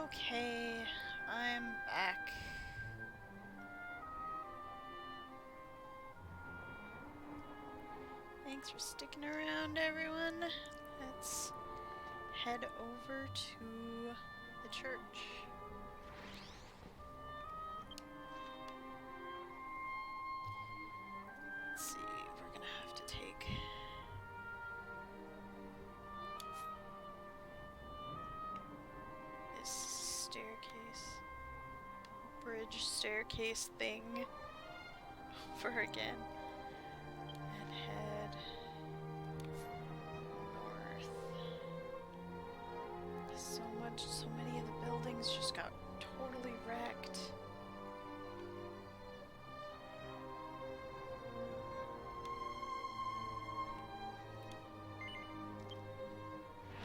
Okay, I'm back. Thanks for sticking around, everyone. Let's head over to the church. Let's see, we're gonna have to take this bridge staircase thing over again. And head north. So many of the buildings just got totally wrecked.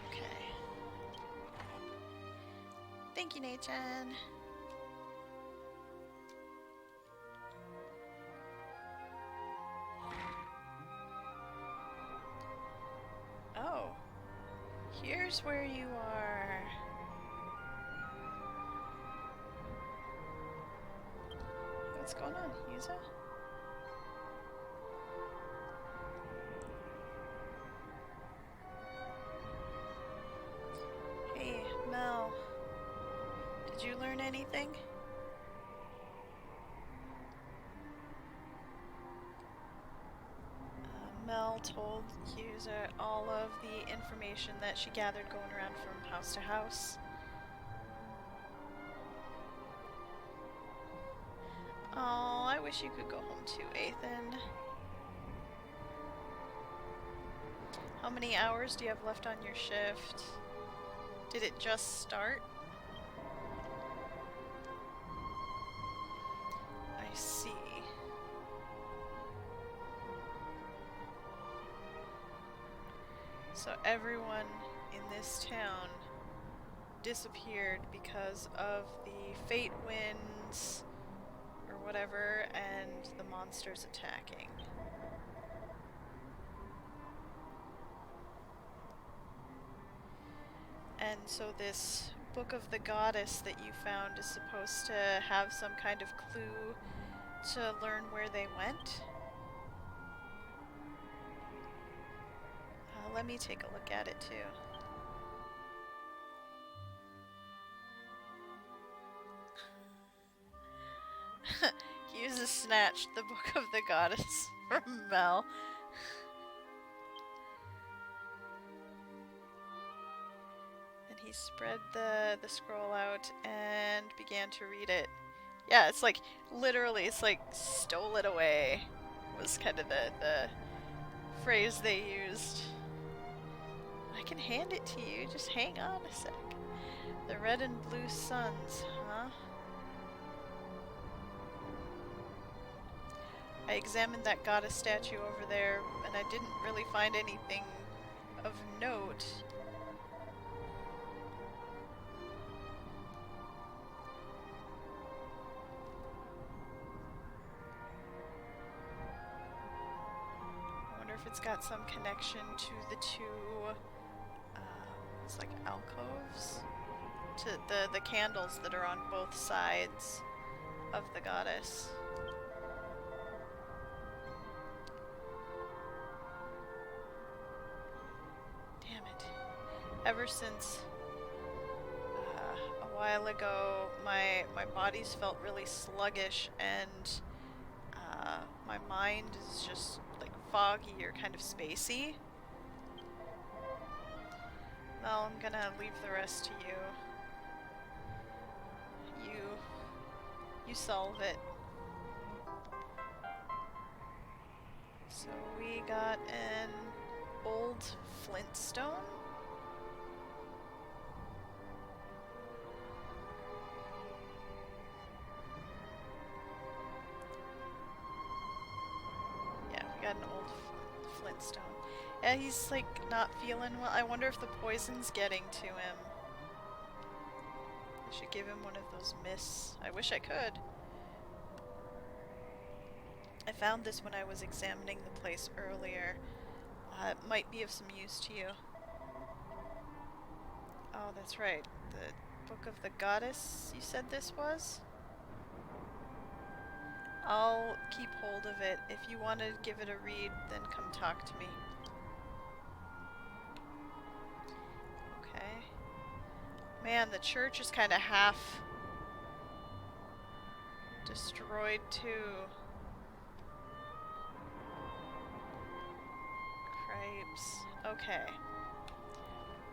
Okay. Thank you, Nate-chan. Oh. Here's where you are. What's going on, Yuza? Hey, Mel. Did you learn anything? Mel told Yuza all of the information that she gathered going around from house to house. Oh, I wish you could go home too, Ethan. How many hours do you have left on your shift? Did it just start? I see. So everyone in this town disappeared because of the fate winds or whatever and the monsters attacking. And so this Book of the Goddess that you found is supposed to have some kind of clue to learn where they went? Let me take a look at it too. Yuza snatched the Book of the Goddess from Mel. And he spread the scroll out and began to read it. Yeah, it's like, literally, it's like, stole it away, was kind of the phrase they used. I can hand it to you, just hang on a sec. The red and blue suns, huh? I examined that goddess statue over there, and I didn't really find anything of note. I wonder if it's got some connection to the two, it's like alcoves? To the candles that are on both sides of the goddess. Damn it. Ever since a while ago, my body's felt really sluggish, and my mind is just like foggy or kind of spacey. Well, I'm gonna leave the rest to you. You solve it. So we got an old flintstone. Yeah, we got an old flintstone. Yeah, he's like not feeling well. I wonder if the poison's getting to him. I should give him one of those mists. I wish I could. I found this when I was examining the place earlier. It might be of some use to you. Oh, that's right. The Book of the Goddess, you said this was? I'll keep hold of it. If you want to give it a read, then come talk to me. Okay. Man, the church is kind of half destroyed too. Cripes. Okay.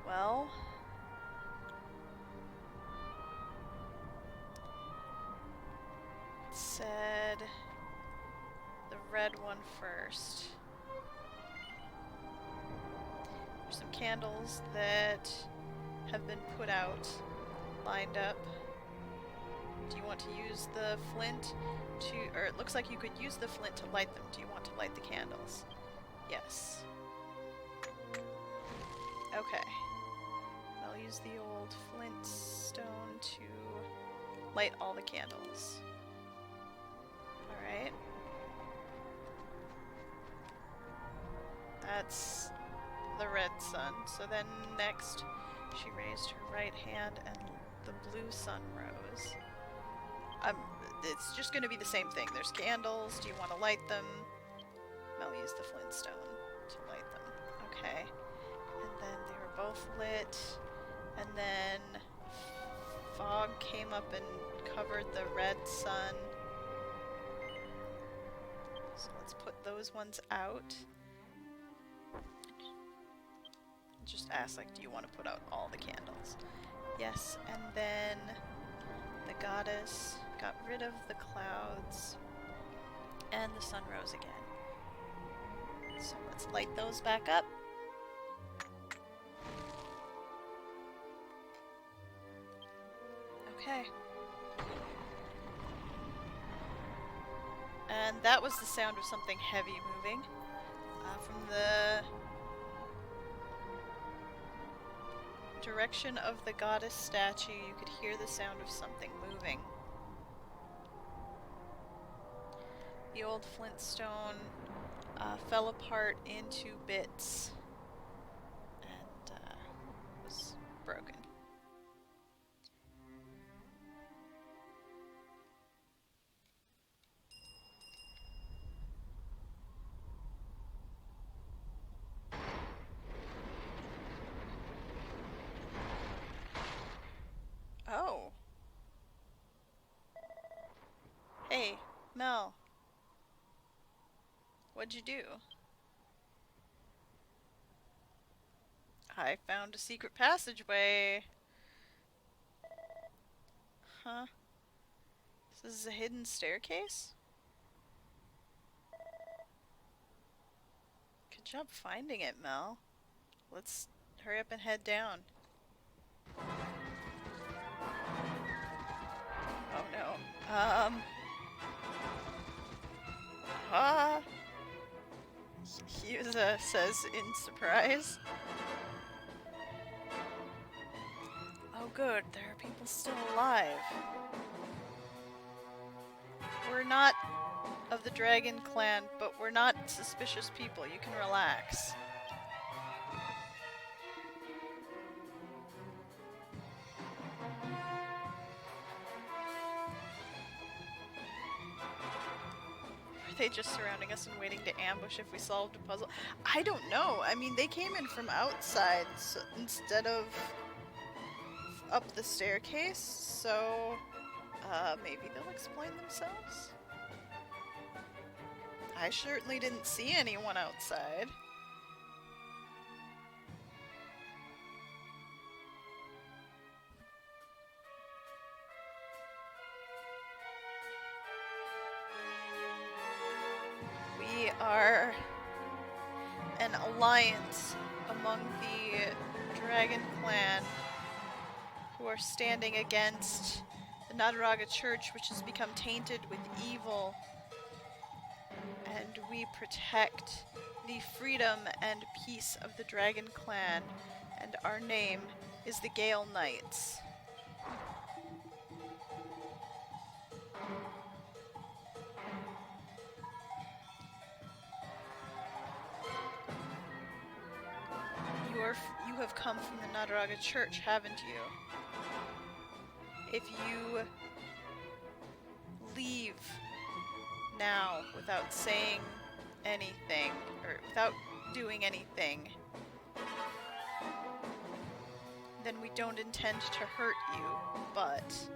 Well... said the red one first. There's some candles that have been put out, lined up. Do you want to use the flint to, or it looks like you could use the flint to light them. Do you want to light the candles? Yes. Okay. I'll use the old flint stone to light all the candles. Alright. That's the red sun. So then next, she raised her right hand and the blue sun rose. It's just going to be the same thing. There's candles. Do you want to light them? I'll use the flint stone to light them. Okay. And then they were both lit. And then fog came up and covered the red sun. So let's put those ones out. Just ask, like, do you want to put out all the candles? Yes, and then the goddess got rid of the clouds, and the sun rose again. So let's light those back up. Okay. And that was the sound of something heavy moving. From the direction of the goddess statue, you could hear the sound of something moving. The old flintstone fell apart into bits and was broken. Oh. Hey, Mel. What'd you do? I found a secret passageway. Huh? This is a hidden staircase? Good job finding it, Mel. Let's hurry up and head down. Oh no. Yuza says in surprise. Oh good, there are people still alive. We're not of the dragon clan, but we're not suspicious people. You can relax. Are they just surrounding us and waiting to ambush if we solved a puzzle? I don't know. I mean, they came in from outside so instead of up the staircase, so maybe they'll explain themselves? I certainly didn't see anyone outside. We are an alliance among the Dragon Clan who are standing against the Nataraga Church, which has become tainted with evil. And we protect the freedom and peace of the Dragon Clan, and our name is the Gale Knights. You have come from the Nataraga Church, haven't you? If you leave now without saying anything, or without doing anything, then we don't intend to hurt you, but...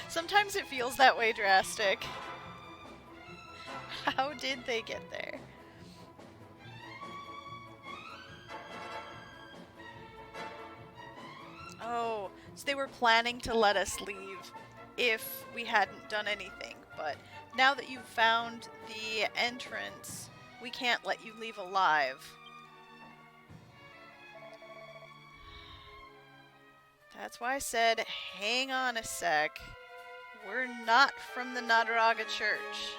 Sometimes it feels that way, Drastic. How did they get there? Oh, so they were planning to let us leave if we hadn't done anything, but now that you've found the entrance, we can't let you leave alive. That's why I said, hang on a sec. We're not from the Nataraga Church.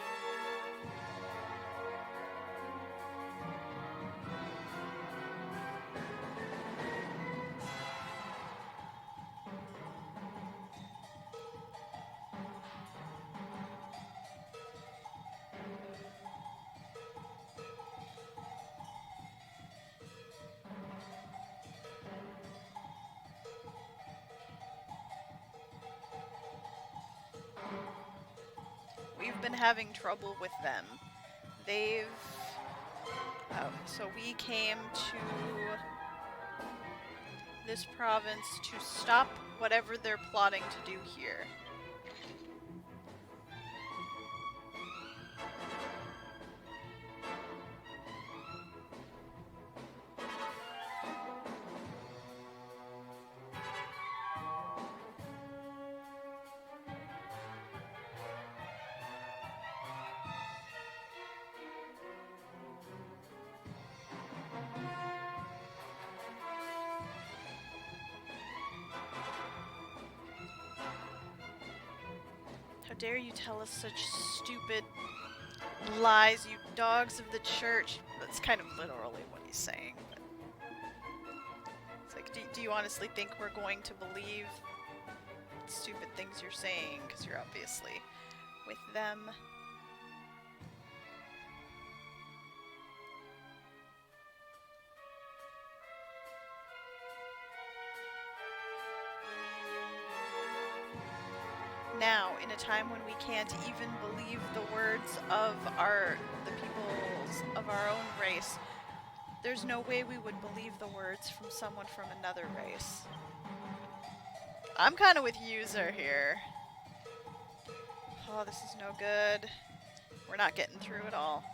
We've been having trouble with them. They've... so we came to this province to stop whatever they're plotting to do here. How dare you tell us such stupid lies, you dogs of the church. That's kind of literally what he's saying. But it's like, do you honestly think we're going to believe stupid things you're saying? Because you're obviously with them. Now, in a time when we can't even believe the words of the peoples of our own race, there's no way we would believe the words from someone from another race. I'm kind of with User here. Oh, this is no good. We're not getting through at all.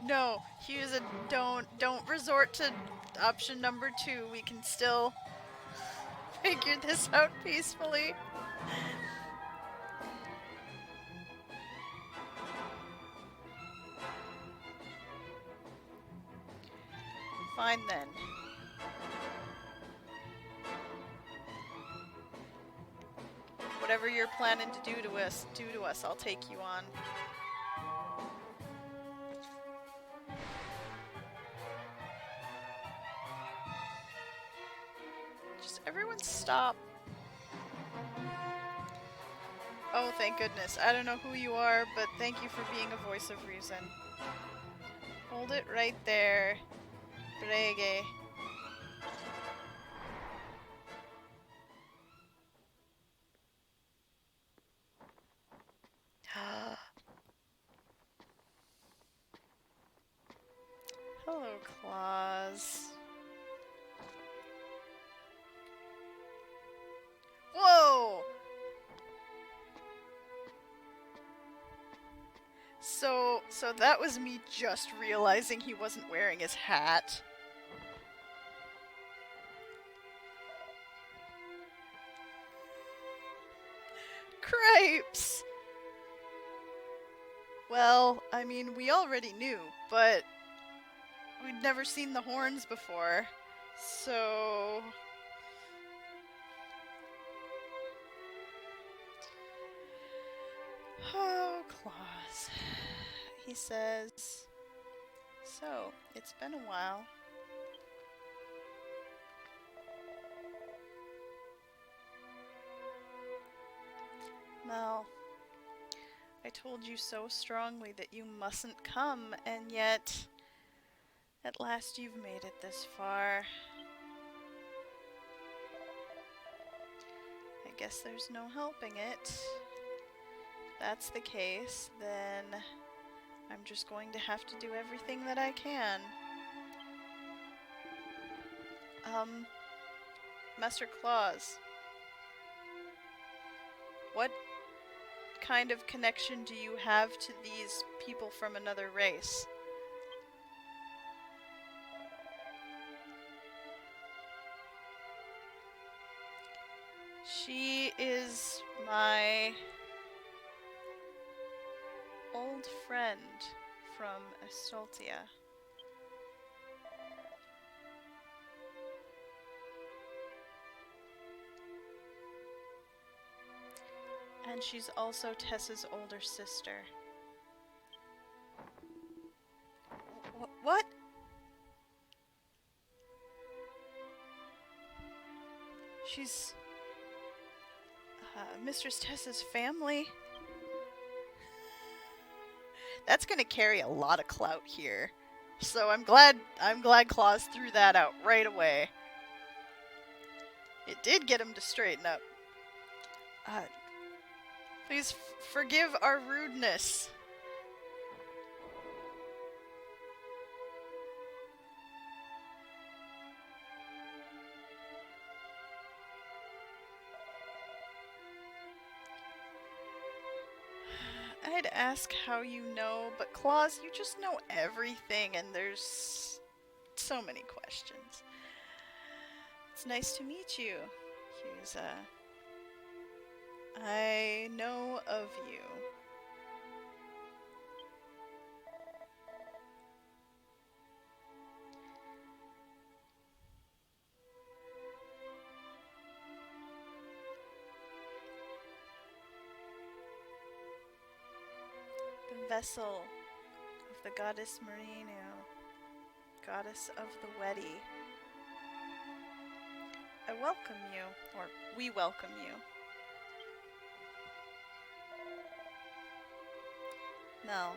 No, User, don't resort to option number 2. We can still figure this out peacefully. Fine then. Whatever you're planning to do to us, I'll take you on. Just everyone stop. Oh, thank goodness. I don't know who you are, but thank you for being a voice of reason. Hold it right there. Brege. Hello, Claus. Whoa! So that was me just realizing he wasn't wearing his hat. Cripes! Well, I mean, we already knew, but we'd never seen the horns before, so... Oh, Claus. He says, so, it's been a while. told you so strongly that you mustn't come, and yet, at last you've made it this far. I guess there's no helping it. If that's the case, then I'm just going to have to do everything that I can. Master Claus, what kind of connection do you have to these people from another race? She is my old friend from Estoltia. And she's also Tessa's older sister. What? She's Mistress Tessa's family. That's gonna carry a lot of clout here. So I'm glad Claus threw that out right away. It did get him to straighten up. Please forgive our rudeness. I'd ask how you know, but Claus, you just know everything, and there's so many questions. It's nice to meet you, Hughes. I know of you. The vessel of the goddess Merino, goddess of the Weddy. I welcome you, or we welcome you. Mel,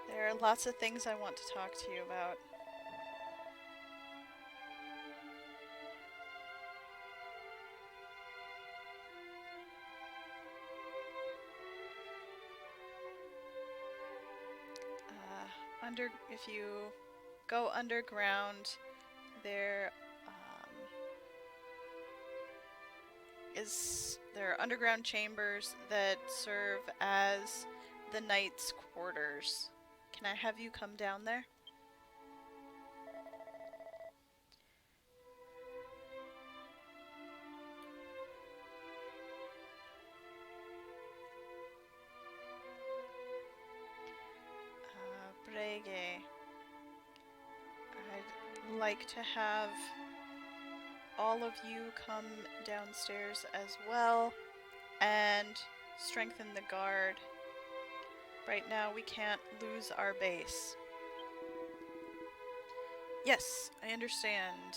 there are lots of things I want to talk to you about. If you go underground, there are underground chambers that serve as the Knights' quarters. Can I have you come down there? Brege, I'd like to have all of you come downstairs as well and strengthen the guard. Right now we can't lose our base. Yes, I understand.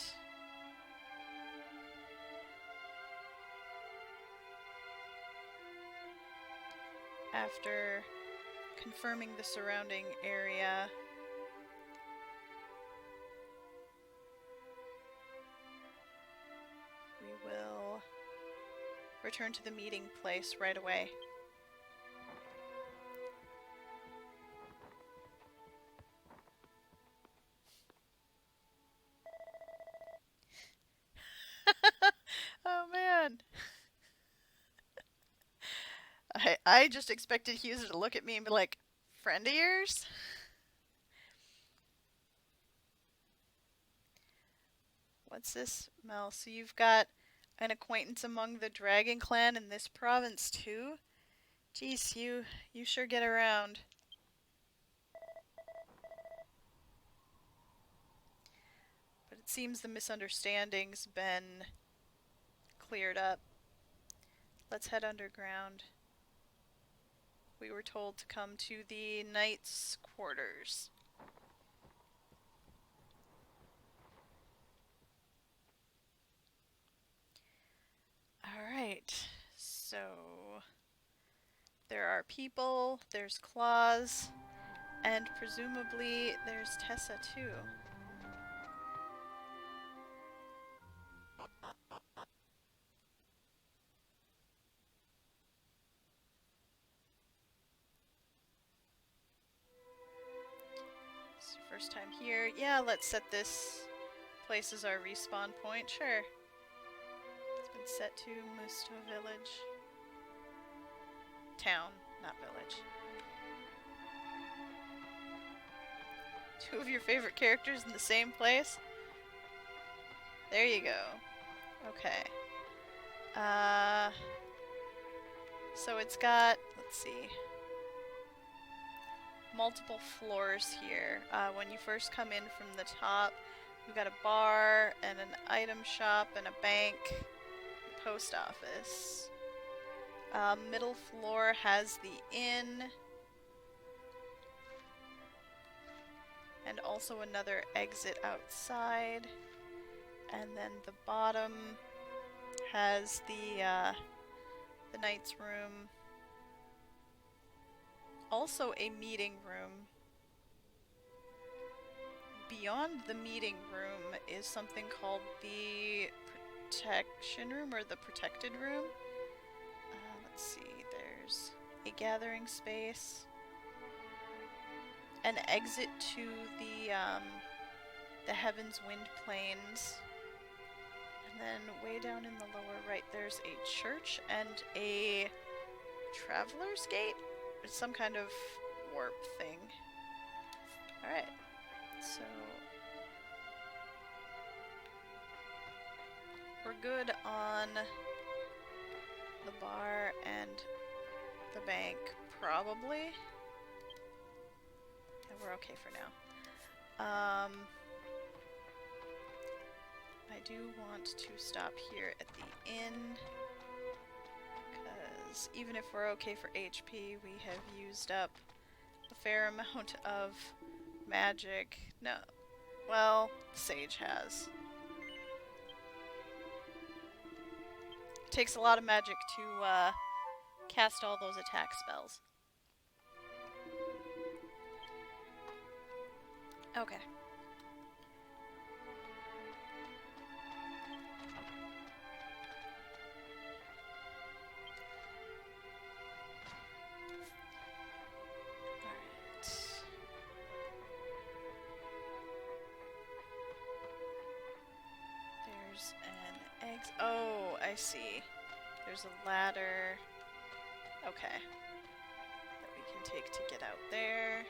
After confirming the surrounding area, we will return to the meeting place right away. Oh man. I just expected Hughes to look at me and be like, friend of yours? What's this, Mel? So you've got an acquaintance among the Dragon Clan in this province too? Jeez, you sure get around. But it seems the misunderstanding's been cleared up. Let's head underground. We were told to come to the Knights' quarters. Alright, so There are people, there's Claus, and presumably there's Tessa too. It's your first time here. Yeah, let's set this place as our respawn point. Sure. It's been set to Musto Village. Town, not village. Two of your favorite characters in the same place? There you go. Okay. So it's got, let's see, multiple floors here. When you first come in from the top, we've got a bar and an item shop and a bank, post office. Middle floor has the inn, and also another exit outside. And then the bottom has the knight's room. Also a meeting room. Beyond the meeting room is something called the protection room, or the protected room. Let's see, there's a gathering space, an exit to the Heaven's Wind Plains, and then way down in the lower right there's a church and a traveler's gate. It's some kind of warp thing. Alright, so we're good on the bar and the bank, probably. Yeah, we're okay for now. I do want to stop here at the inn, because even if we're okay for HP, we have used up a fair amount of magic. No, well, Sage has. It takes a lot of magic to cast all those attack spells. Okay. There's an egg. Oh, I see. There's a ladder. Okay. That we can take to get out there.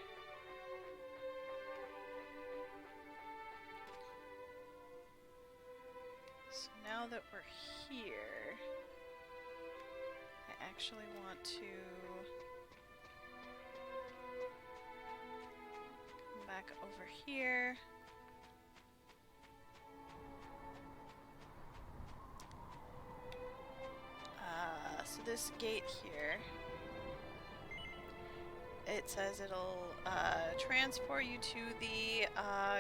So now that we're here, I actually want to come back over here. So this gate here, it says it'll transport you to the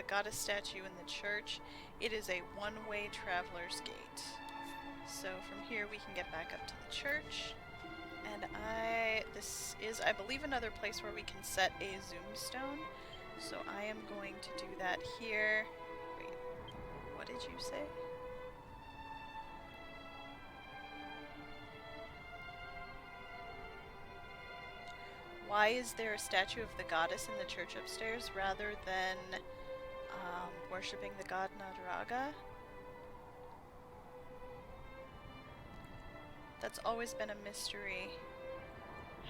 goddess statue in the church. It is a one-way traveler's gate. So from here we can get back up to the church. And this is, I believe, another place where we can set a zoom stone. So I am going to do that here. Wait, what did you say? Why is there a statue of the goddess in the church upstairs rather than worshipping the god Nadraga? That's always been a mystery.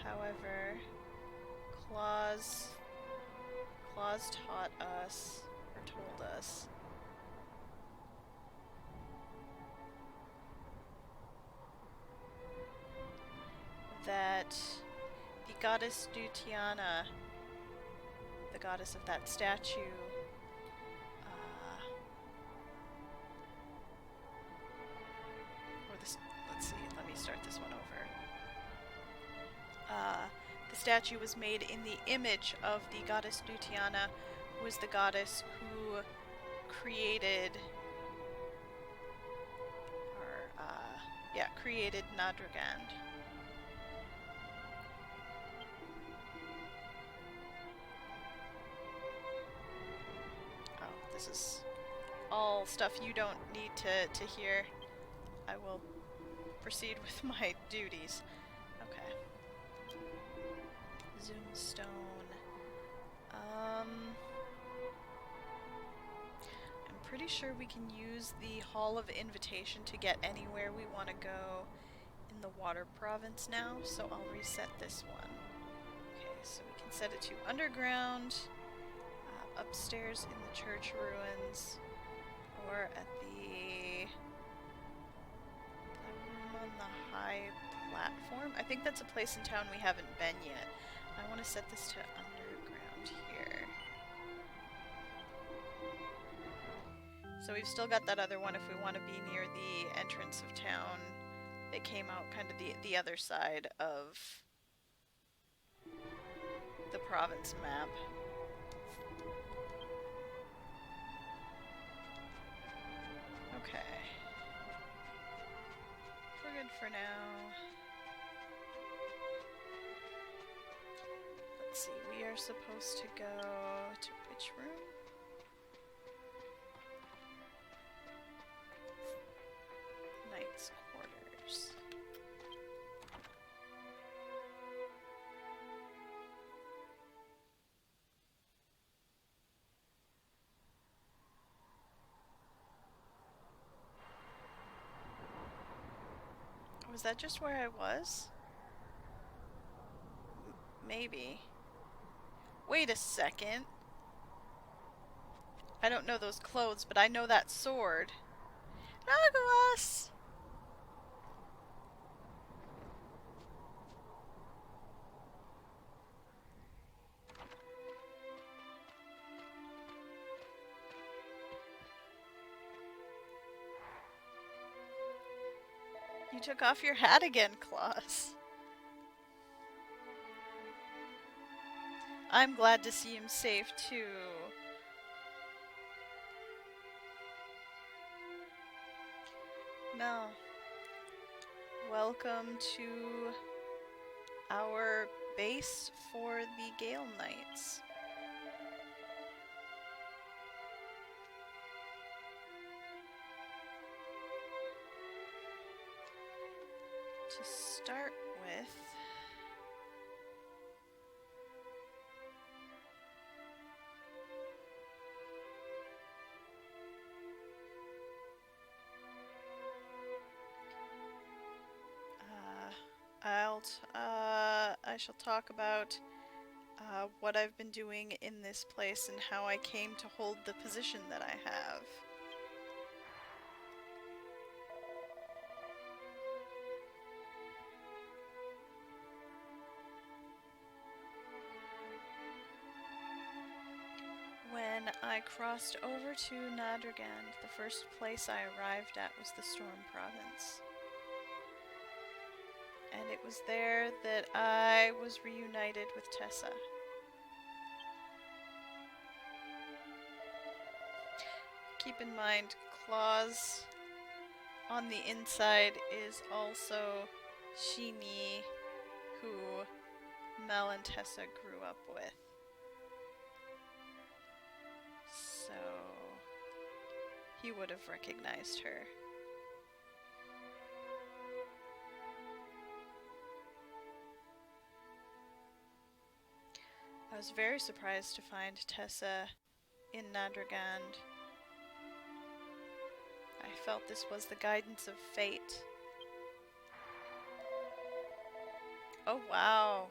However, Claus taught us, or told us, that the goddess Dutiana, the goddess of that statue, let's see, let me start this one over. The statue was made in the image of the goddess Dutiana, who was the goddess who created, created Nadragand. This is all stuff you don't need to hear. I will proceed with my duties. Okay. Zoomstone. I'm pretty sure we can use the Hall of Invitation to get anywhere we want to go in the Water Province now, so I'll reset this one. Okay, so we can set it to underground, upstairs in the church ruins, or at the room on the high platform. I think that's a place in town we haven't been yet. I want to set this to underground here. So we've still got that other one if we want to be near the entrance of town that came out kind of the other side of the province map. Okay. We're good for now. Let's see, we are supposed to go to which room? Knight's quarters. Was that just where I was? Maybe. Wait a second. I don't know those clothes, but I know that sword. Nagawas! You took off your hat again, Claus. I'm glad to see him safe, too. Mel, welcome to our base for the Gale Knights. To start with, I shall talk about what I've been doing in this place and how I came to hold the position that I have. When I crossed over to Nadragand, the first place I arrived at was the Storm Province. And it was there that I was reunited with Tessa. Keep in mind, Claus on the inside is also Shini, who Mel and Tessa grew up with. So he would have recognized her. I was very surprised to find Tessa in Nadragand. I felt this was the guidance of fate. Oh wow.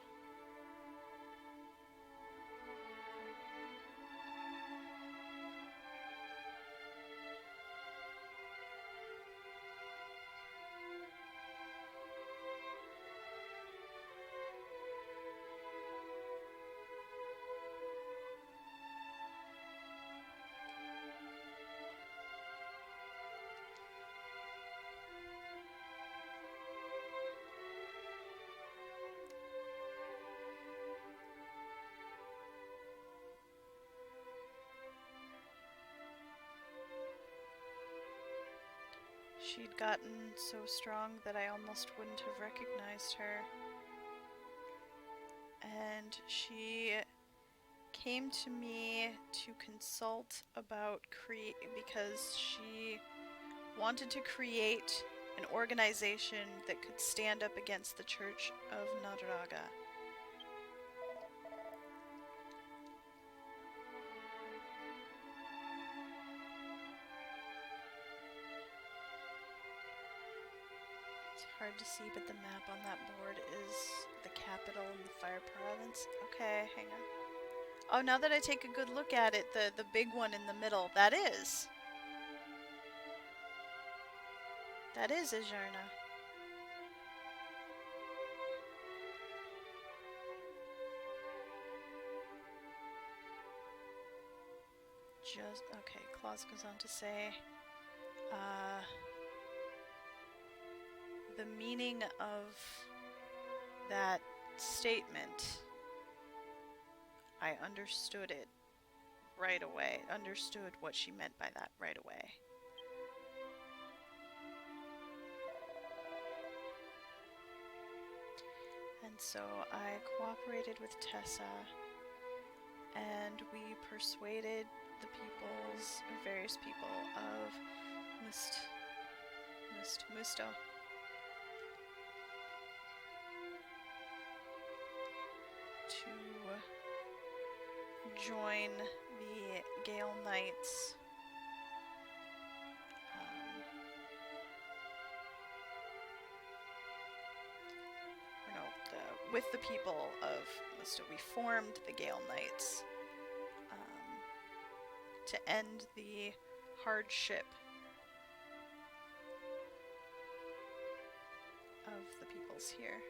She'd gotten so strong that I almost wouldn't have recognized her. And she came to me to consult about because she wanted to create an organization that could stand up against the Church of Nadraga. It's hard to see, but the map on that board is the capital and the fire province. Okay, hang on. Oh, now that I take a good look at it, the big one in the middle, that is Izharna. Okay, Claus goes on to say, the meaning of that statement, I understood it right away. Understood what she meant by that right away. And so I cooperated with Tessa, and we persuaded the various people of Musto to join the Gale Knights. With the people of Musto, we formed the Gale Knights to end the hardship of the peoples here.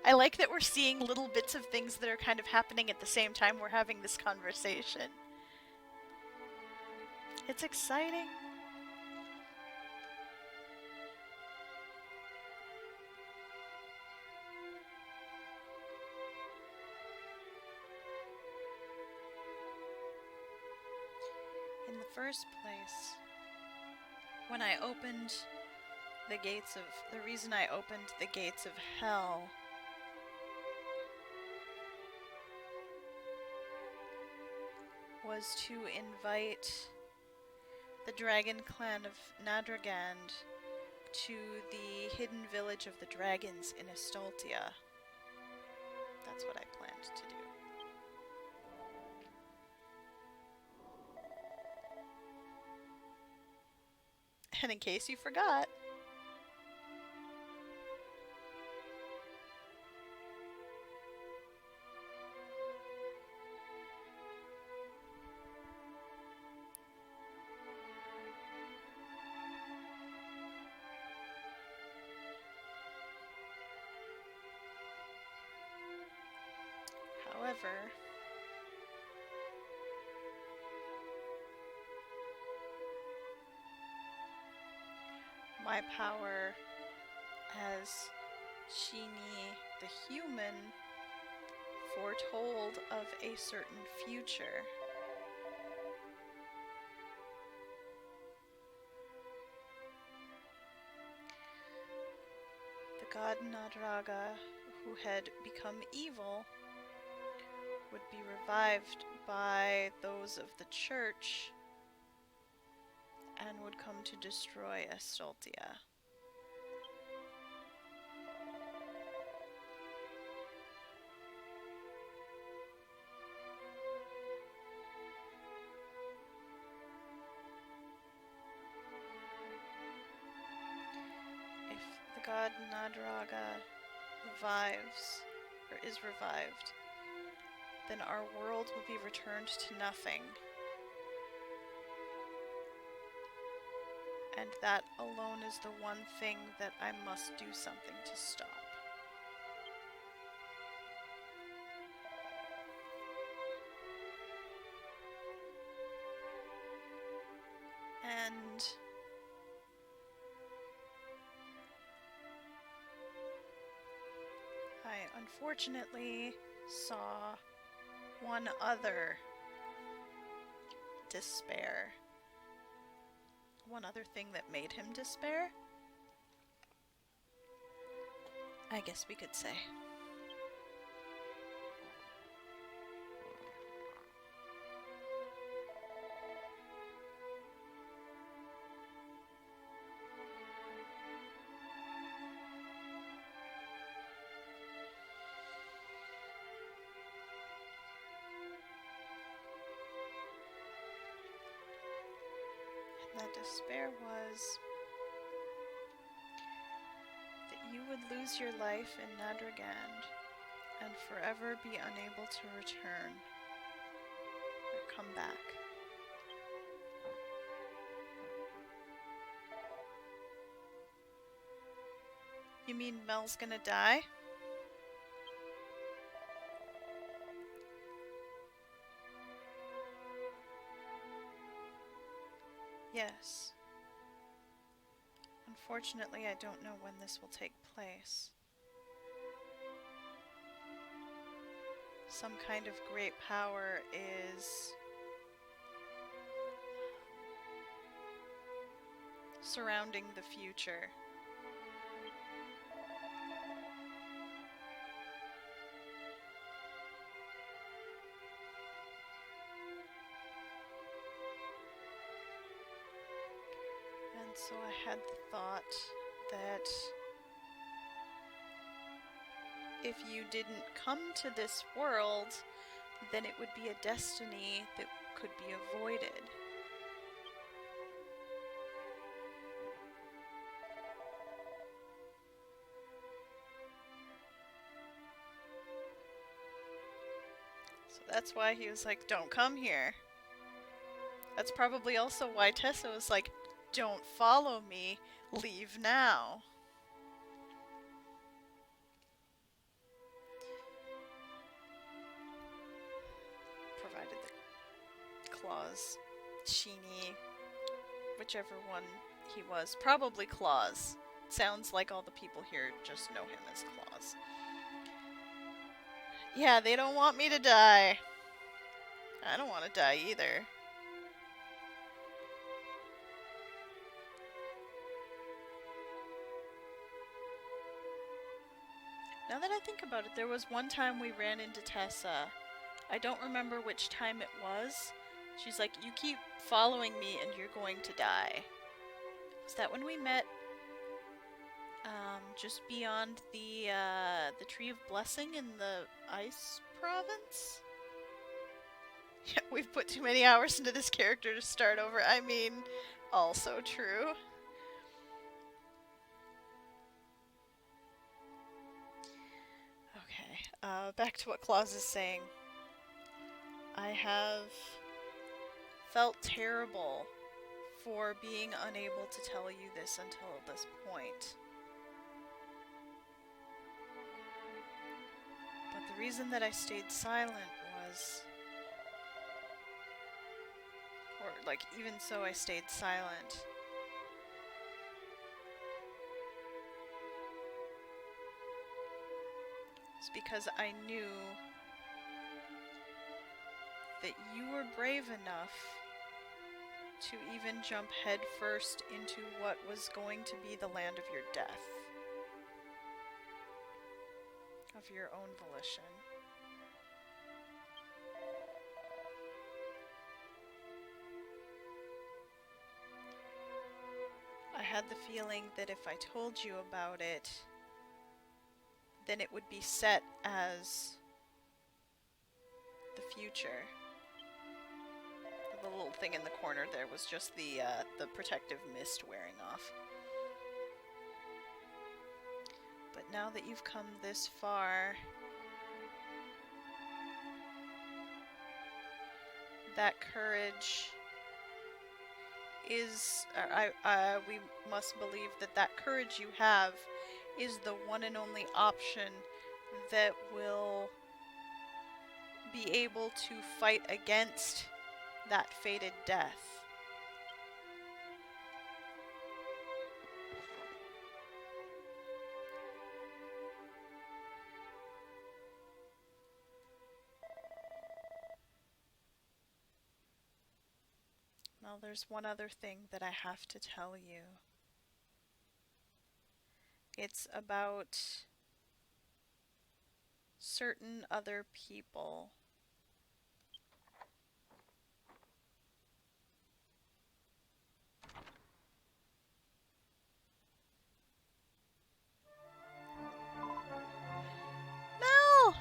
I like that we're seeing little bits of things that are kind of happening at the same time we're having this conversation. It's exciting. In the first place, when I opened the reason I opened the gates of hell was to invite the dragon clan of Nadragand to the hidden village of the dragons in Estoltia. That's what I planned to do. And in case you forgot, however, my power as Shini the human foretold of a certain future. The god Nadraga, who had become evil, would be revived by those of the church and would come to destroy Estoltia. If the god Nadraga is revived, then our world will be returned to nothing. And that alone is the one thing that I must do something to stop. And I unfortunately saw one other despair. One other thing that made him despair? I guess we could say. That despair was that you would lose your life in Nadragand and forever be unable to return or come back. You mean Mel's gonna die? Yes. Unfortunately, I don't know when this will take place. Some kind of great power is surrounding the future. And so I had the thought that if you didn't come to this world, then it would be a destiny that could be avoided. So that's why he was like, don't come here. That's probably also why Tessa was like, don't follow me, leave now. Provided the Claus, Sheeny, whichever one he was. Probably Claus. Sounds like all the people here just know him as Claus. Yeah, they don't want me to die. I don't want to die either. Now that I think about it, there was one time we ran into Tessa. I don't remember which time it was. She's like, you keep following me and you're going to die. Was that when we met just beyond the Tree of Blessing in the Ice Province? Yeah, we've put too many hours into this character to start over. I mean, also true. Okay, back to what Claus is saying. I have felt terrible for being unable to tell you this until this point. But the reason that I stayed silent was... Or, like, even so I stayed silent. It's because I knew that you were brave enough to even jump headfirst into what was going to be the land of your death. Of your own volition. I had the feeling that if I told you about it, then it would be set as the future. The little thing in the corner there was just the protective mist wearing off. But now that you've come this far, that courage is, we must believe that that courage you have is the one and only option that will be able to fight against that fated death. Well, there's one other thing that I have to tell you. It's about certain other people. Mel!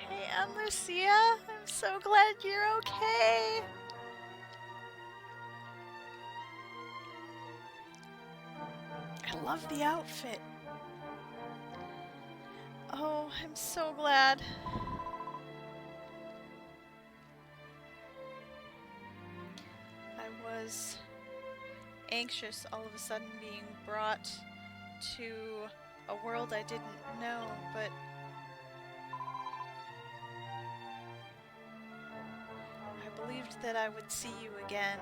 Hey, I'm Lucia. I'm so glad you're okay. I love the outfit. Oh, I'm so glad. I was anxious all of a sudden being brought to a world I didn't know, but I believed that I would see you again.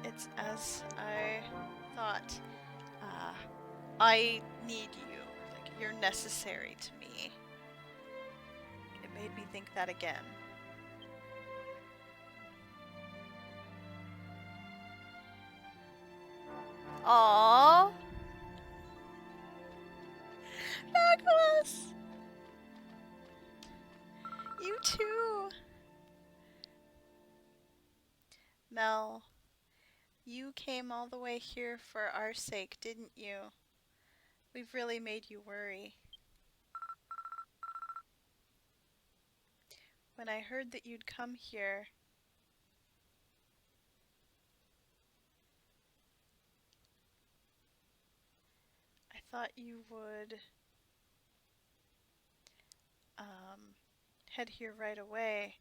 It's as I thought. I need you. Like, you're necessary to me. It made me think that again. Aww. Douglas! You too. Mel, you came all the way here for our sake, didn't you? We've really made you worry. When I heard that you'd come here, I thought you would head here right away.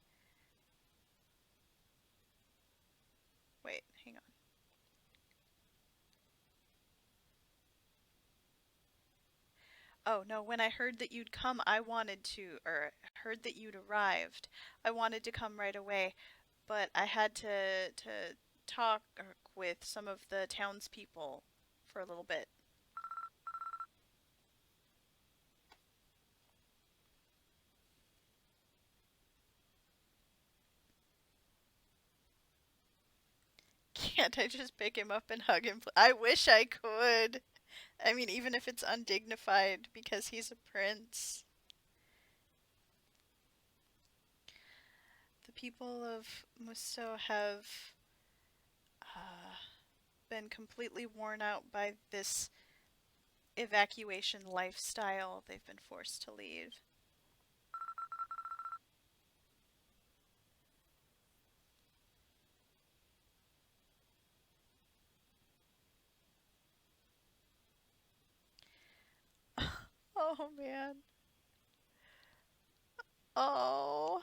Wait, hang on. Oh, no, when I heard that you'd come, I wanted to, or heard that you'd arrived, I wanted to come right away, but I had to talk with some of the townspeople for a little bit. Can't I just pick him up and hug him? I wish I could. I mean, even if it's undignified, because he's a prince. The people of Musso have uh, been completely worn out by this evacuation lifestyle they've been forced to lead. Oh man. Oh.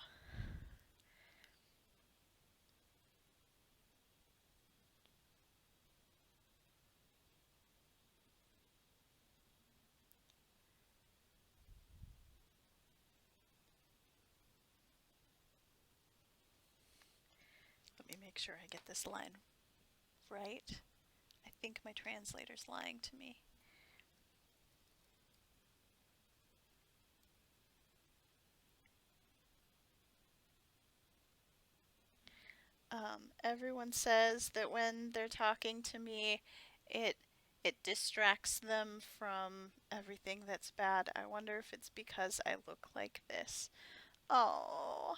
Let me make sure I get this line right. I think my translator's lying to me. Everyone says that when they're talking to me, it it distracts them from everything that's bad. I wonder if it's because I look like this. Oh,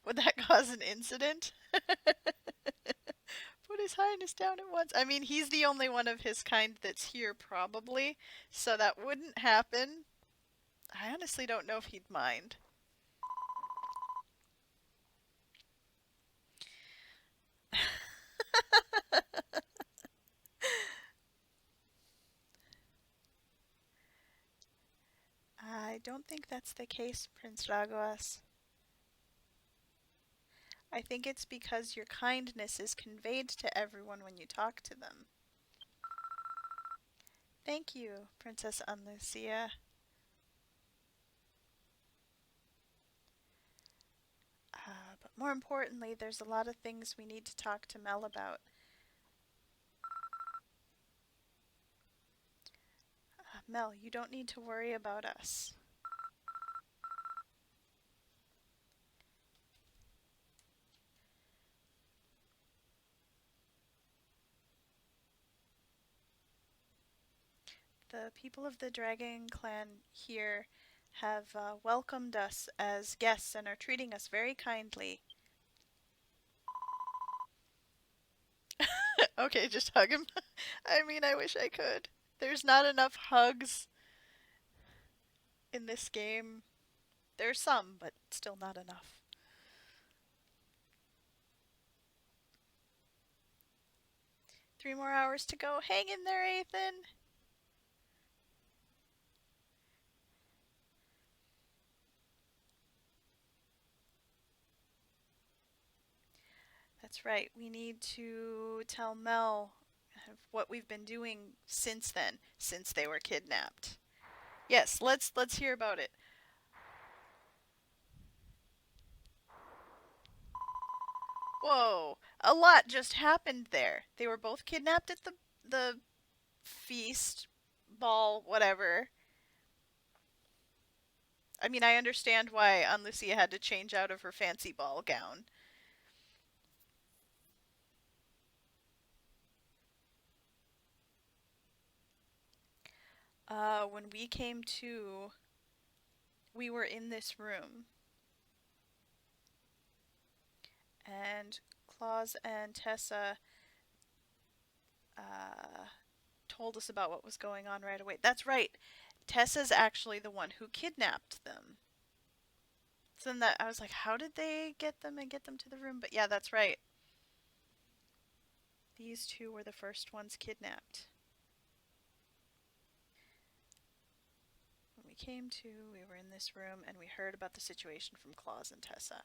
would that cause an incident? Put his highness down at once. I mean, he's the only one of his kind that's here, probably, so that wouldn't happen. I honestly don't know if he'd mind. I don't think that's the case, Prince Ragoas. I think it's because your kindness is conveyed to everyone when you talk to them. Thank you, Princess Anlucia. But more importantly, there's a lot of things we need to talk to Mel about. Mel, you don't need to worry about us. The people of the Dragon Clan here have welcomed us as guests and are treating us very kindly. Okay, just hug him. I mean, I wish I could. There's not enough hugs in this game. There's some, but still not enough. Three more hours to go. Hang in there, Ethan. That's right. We need to tell Mel what we've been doing since then, since they were kidnapped. Yes, let's hear about it. Whoa, a lot just happened there. They were both kidnapped at the feast, ball, whatever. I mean, I understand why Aunt Lucia had to change out of her fancy ball gown. When we came to, we were in this room, and Claus and Tessa uh, told us about what was going on right away. That's right. Tessa's actually the one who kidnapped them. So then that I was like, how did they get them and get them to the room? But yeah, that's right. These two were the first ones kidnapped. When we came to, we were in this room and we heard about the situation from Claus and Tessa.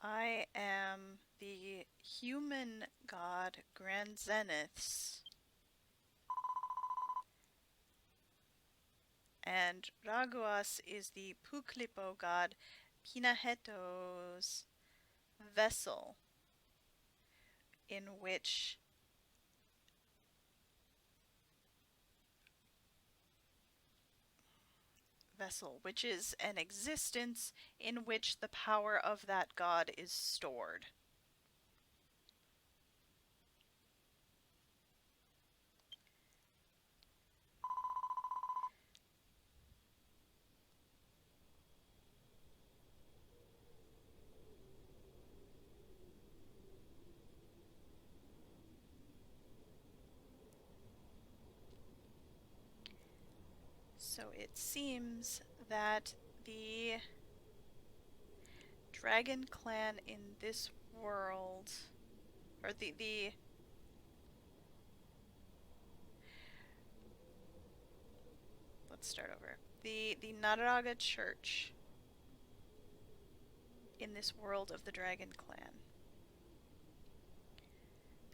I am the human god Grand Zeniths, and Raguas is the Puklipo god Pinaheto's vessel, in which which is an existence in which the power of that god is stored. So it seems that the Dragon Clan in this world, or the let's start over. The Naraga Church in this world of the Dragon Clan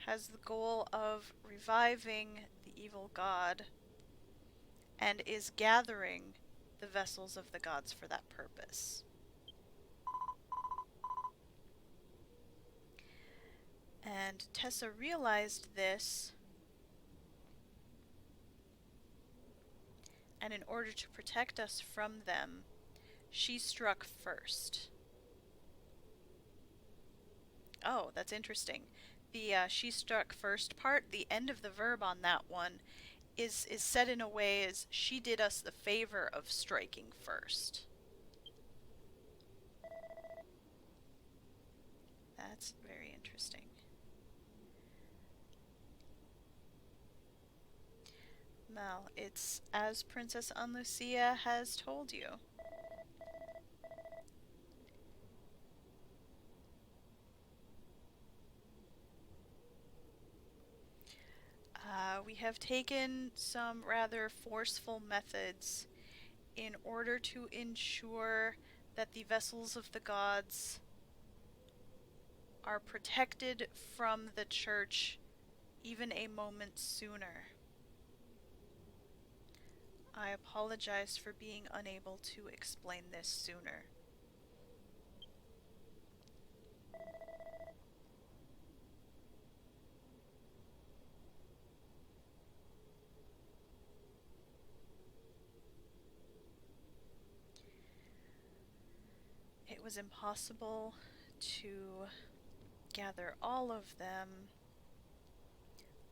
has the goal of reviving the evil god and is gathering the vessels of the gods for that purpose. And Tessa realized this, and in order to protect us from them, she struck first. Oh, that's interesting. The she struck first part, the end of the verb on that one is said in a way as she did us the favor of striking first. That's very interesting. Mel, it's as Princess Anlucia has told you. We have taken some rather forceful methods in order to ensure that the vessels of the gods are protected from the church even a moment sooner. I apologize for being unable to explain this sooner. It was impossible to gather all of them,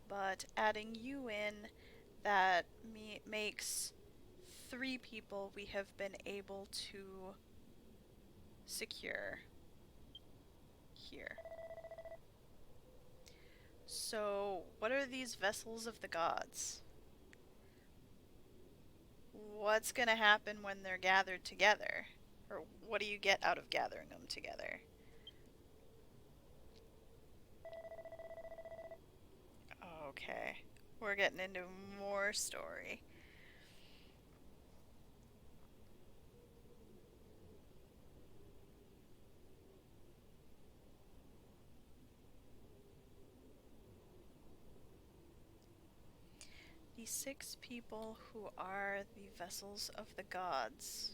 but adding you in, that makes 3 people we have been able to secure here. So, what are these vessels of the gods? What's gonna happen when they're gathered together? Or what do you get out of gathering them together? Okay, we're getting into more story. The 6 people who are the vessels of the gods.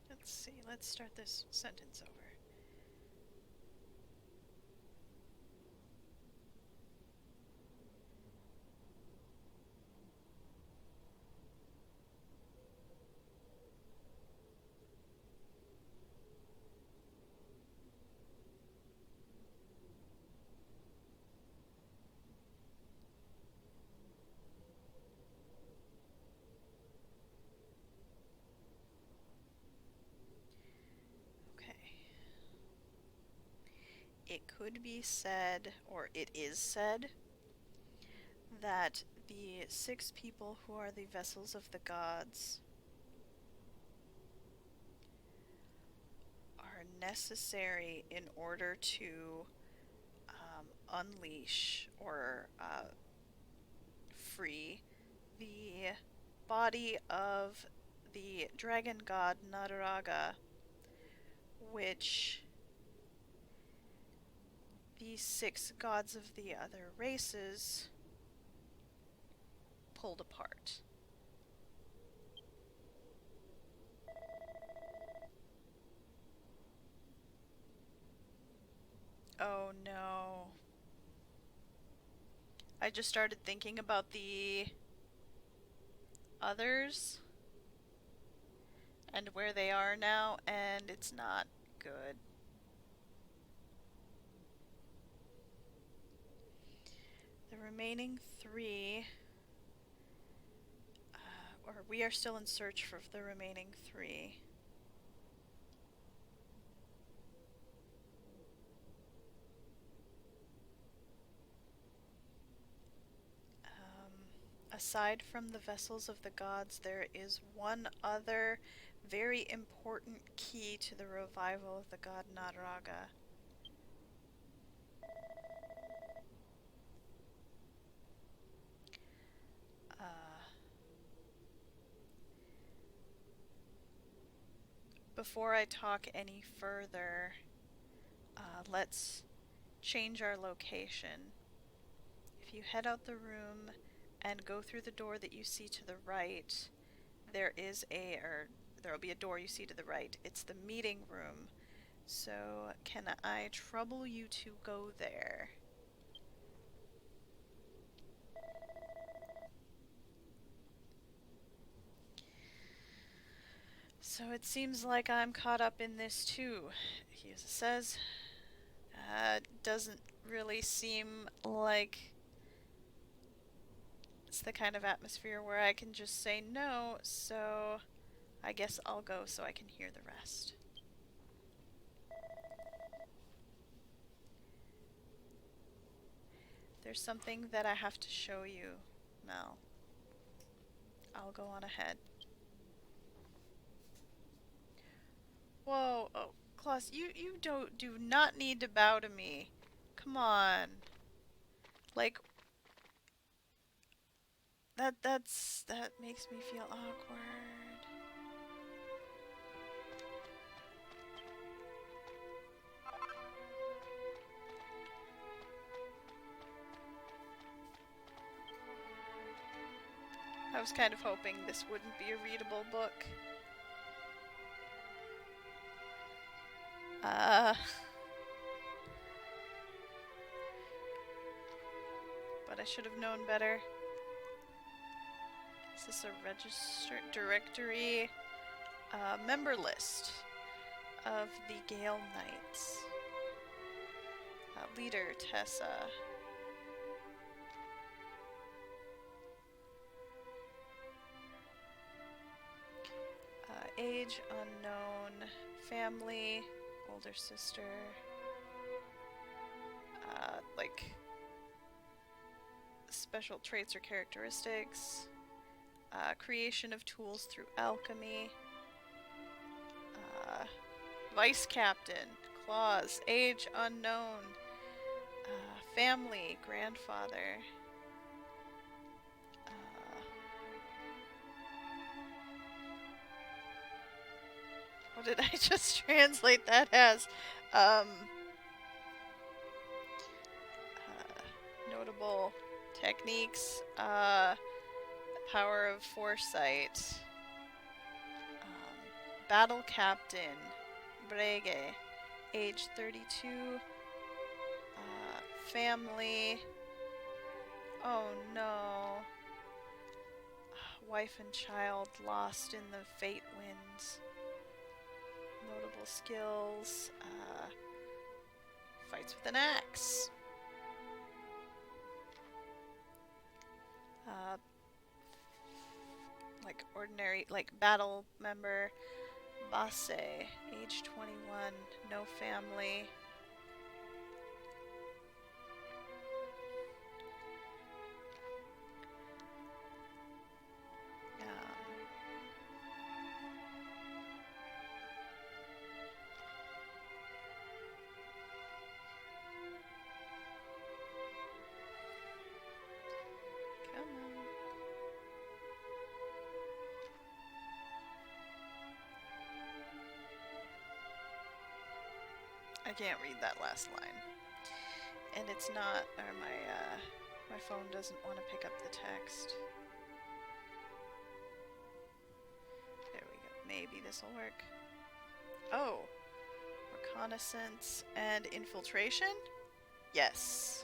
Let's see, let's start this sentence over. Okay. It could be said, or it is said, that the 6 people who are the vessels of the gods are necessary in order to unleash or free the body of the dragon god Nataraga, which the 6 gods of the other races pulled apart. Oh no. I just started thinking about the others and where they are now, and it's not good. The remaining 3, or we are still in search for the remaining 3. Aside from the vessels of the gods, there is one other very important key to the revival of the god Nataraga. Before I talk any further, let's change our location. If you head out the room and go through the door that you see to the right, there will be a door you see to the right. It's the meeting room. So, can I trouble you to go there? So it seems like I'm caught up in this too, he says. Doesn't really seem like it's the kind of atmosphere where I can just say no, so I guess I'll go so I can hear the rest. There's something that I have to show you, Mel. I'll go on ahead. Whoa, oh, Klaus, you do not need to bow to me. Come on. Like, that makes me feel awkward. I was kind of hoping this wouldn't be a readable book. But I should have known better. Is this a registered directory? Member list of the Gale Knights. Leader, Tessa. Age, unknown. Family, older sister. Like, special traits or characteristics. Creation of tools through alchemy. Vice captain, clause, age unknown. Family, grandfather. What did I just translate that as? Notable techniques. Power of foresight. Battle captain. Brege. Age 32. Family. Oh no. Wife and child lost in the fate winds. Notable skills. Fights with an axe. Like ordinary, like battle member. Basse, age 21, no family. Come on. I can't read that last line. And it's not, or my phone doesn't want to pick up the text. There we go. Maybe this will work. Oh. Reconnaissance and infiltration? Yes.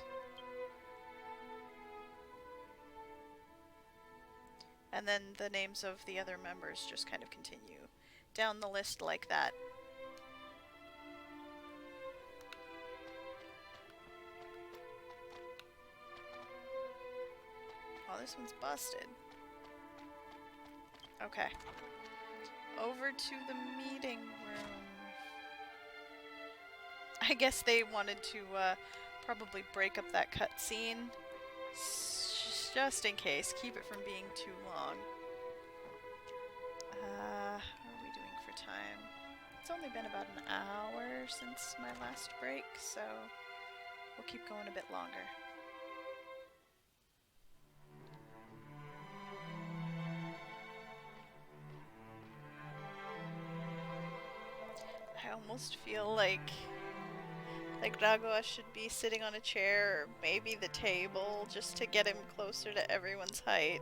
And then the names of the other members just kind of continue down the list like that. Oh, this one's busted. Okay. Over to the meeting room. I guess they wanted to probably break up that cutscene. Just in case. Keep it from being too long. How are we doing for time? It's only been about an hour since my last break, so we'll keep going a bit longer. I almost feel like Ragoa should be sitting on a chair or maybe the table just to get him closer to everyone's height.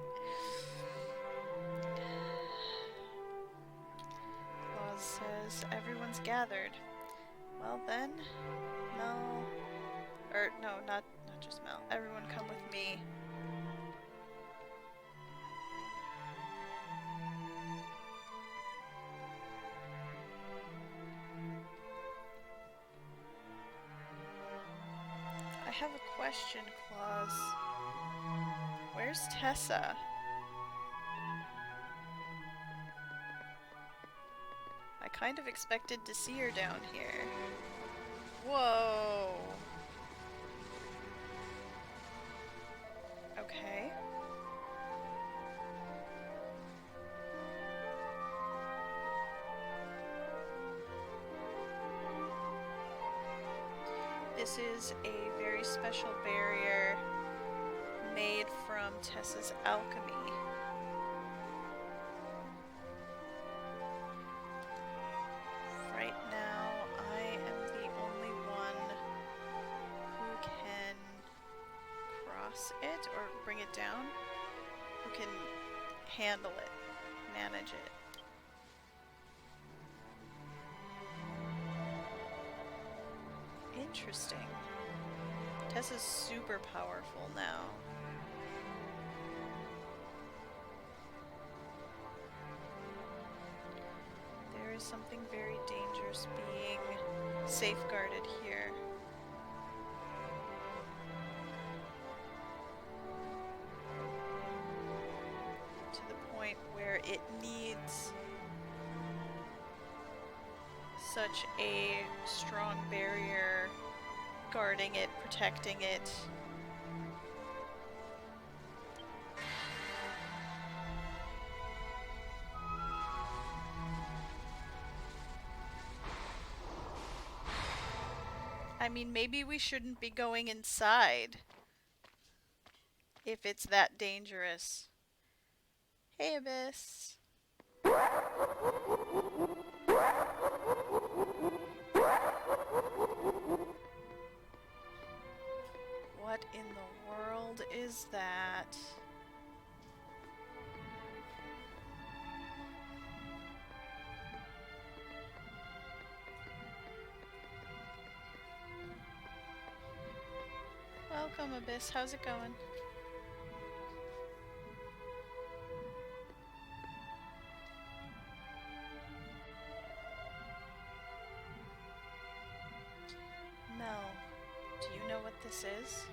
Claus says everyone's gathered. Well then, Mel, or no, not just Mel. Everyone come with me. I have a question, Claus. Where's Tessa? I kind of expected to see her down here. Whoa. Okay. This is a very special barrier made from Tessa's alchemy. Right now, I am the only one who can cross it or bring it down, who can handle it, manage it. Interesting. Tessa's super powerful now. There is something very dangerous being safeguarded here. To the point where it needs such a strong barrier guarding it, protecting it. I mean, maybe we shouldn't be going inside if it's that dangerous. Hey, Abyss. What in the world is that? Welcome, Abyss. How's it going? Mel, do you know what this is?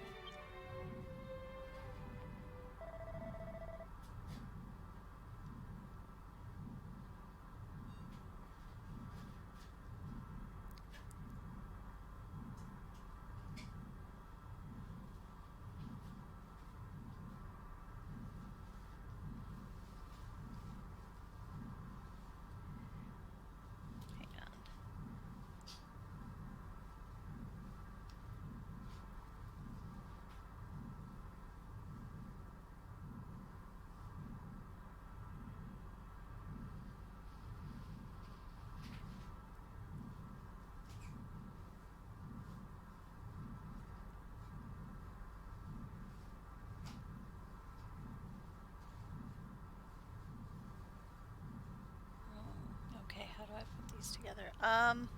Okay, how do I put these together? I'm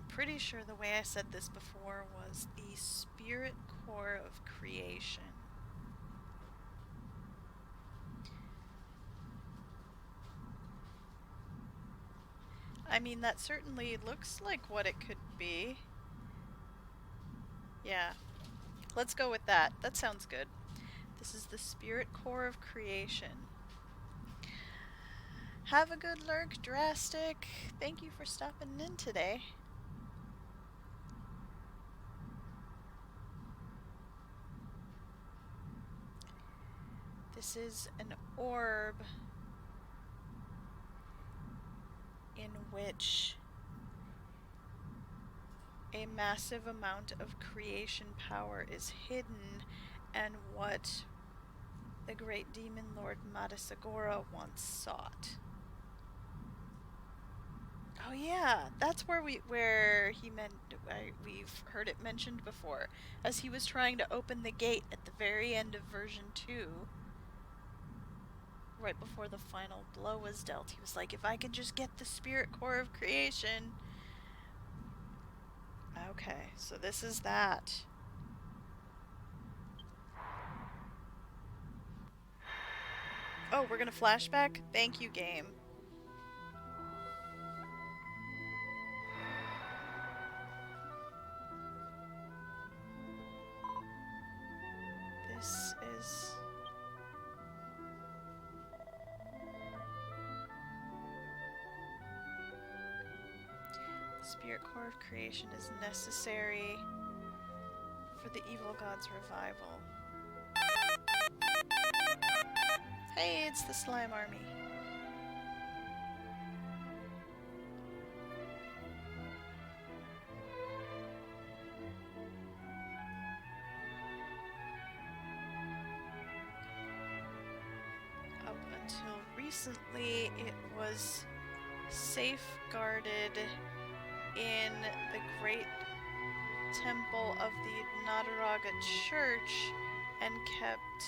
pretty sure the way I said this before was the spirit core of creation. I mean, that certainly looks like what it could be. Yeah. Let's go with that. That sounds good. This is the spirit core of creation. Have a good lurk, Drastic. Thank you for stopping in today. This is an orb in which a massive amount of creation power is hidden, and what the great demon lord Madasagora once sought. Oh yeah, that's where he meant. We've heard it mentioned before, as he was trying to open the gate at the very end of version 2, right before the final blow was dealt. He was like, if I could just get the spirit core of creation. Okay, so this is that. Oh, we're gonna flashback? Thank you, game. This is... The spirit core of creation is necessary for the evil god's revival. Hey, it's the slime army. recently it was safeguarded in the great temple of the Nataraga Church and kept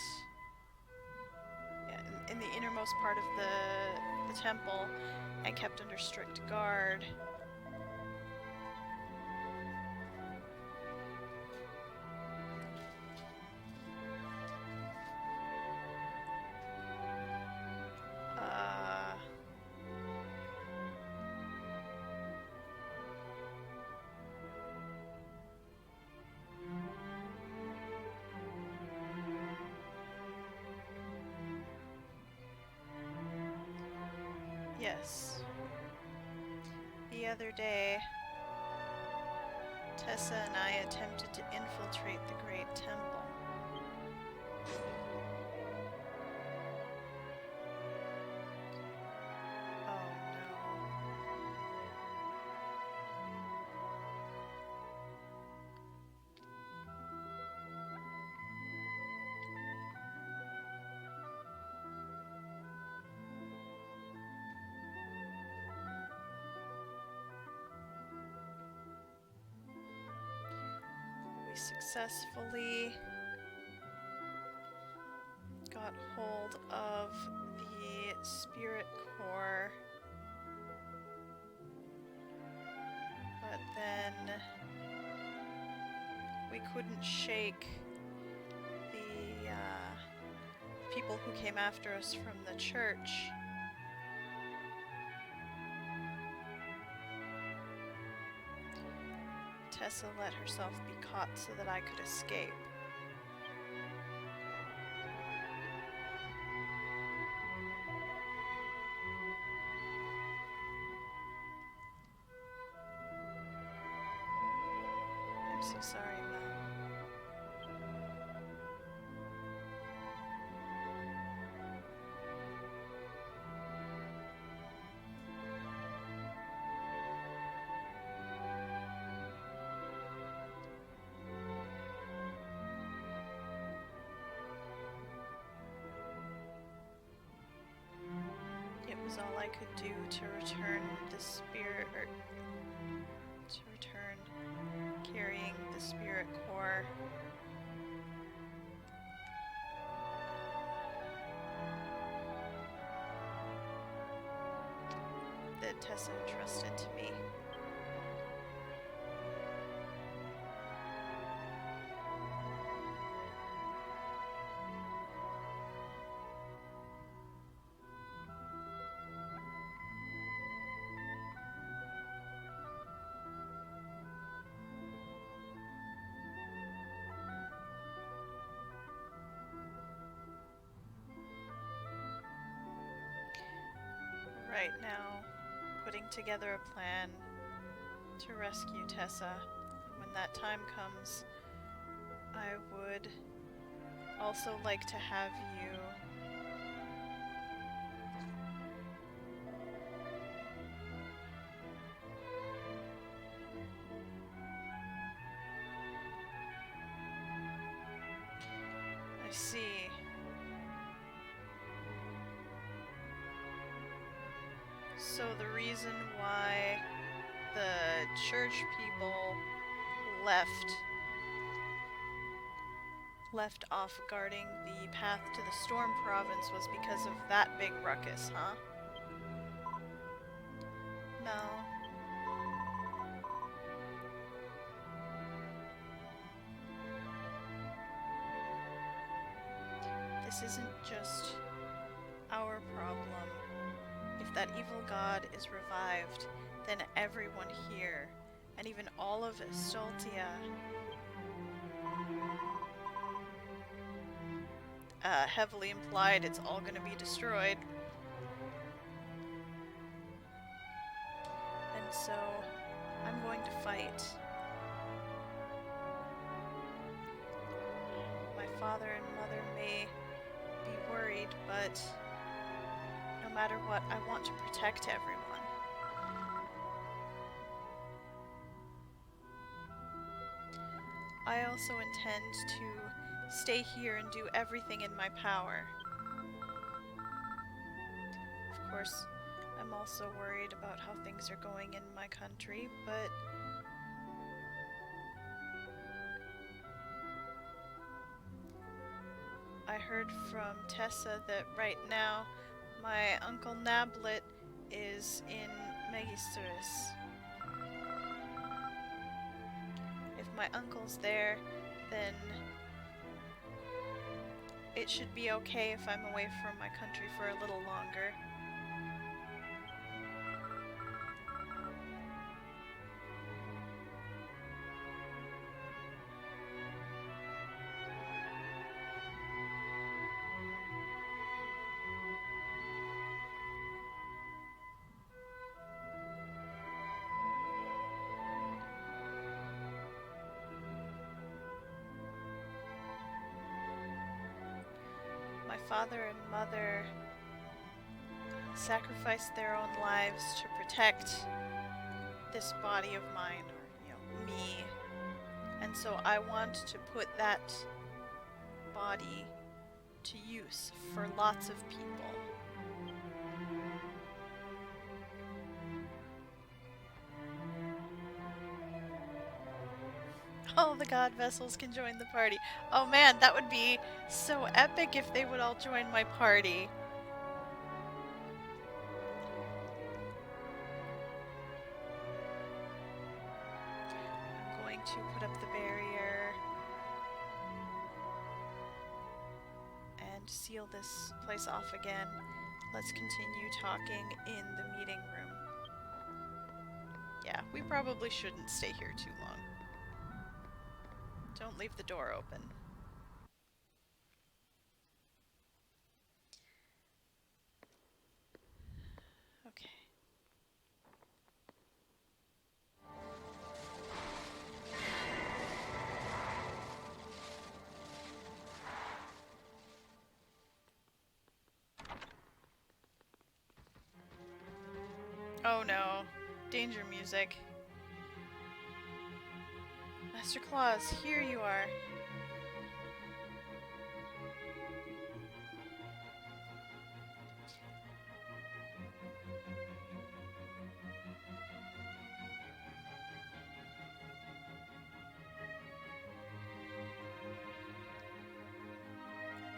in the innermost part of the temple and kept under strict guard. Yes. The other day, Tessa and I attempted to infiltrate the Great Temple. Oh no. We successfully got hold of the spirit core, but then we couldn't shake the people who came after us from the church. Tessa let herself be caught so that I could escape. I'm so sorry, Mel. It was all I could do to return the spirit, or to return carrying the spirit core. That Tessa entrusted to me. Right now, putting together a plan to rescue Tessa. When that time comes, I would also like to have you I see. So the reason why the church people left off guarding the path to the Storm Province was because of that big ruckus, huh? No. This isn't just our problem. If that evil god is revived, then everyone here, and even all of Estoltia, heavily implied it's all gonna be destroyed. And so, I'm going to fight. My father and mother may be worried, but no matter what, I want to protect everyone. I also intend to stay here and do everything in my power. course, I'm also worried about how things are going in my country, but I heard from Tessa that right now my Uncle Nablet is in Megisturis. If my uncle's there, then it should be okay if I'm away from my country for a little longer. My father and mother sacrificed their own lives to protect this body of mine, or, me. And so I want to put that body to use for lots of people. All the god vessels can join the party. Oh man, that would be so epic if they would all join my party. I'm going to put up the barrier and seal this place off again. Let's continue talking in the meeting room. Yeah, we probably shouldn't stay here too long. Don't leave the door open. Okay. Oh no. Danger music. Master Claus, here you are.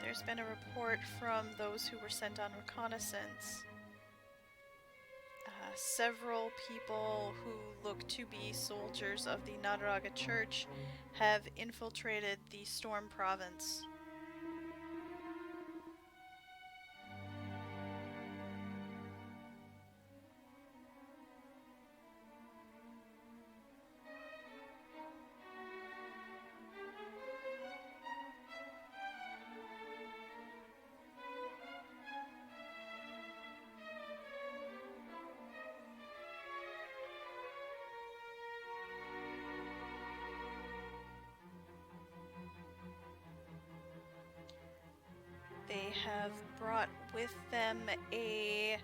There's been a report from those who were sent on reconnaissance. Several people who look to be soldiers of the Nadaraga Church have infiltrated the Storm Province. They have brought with them a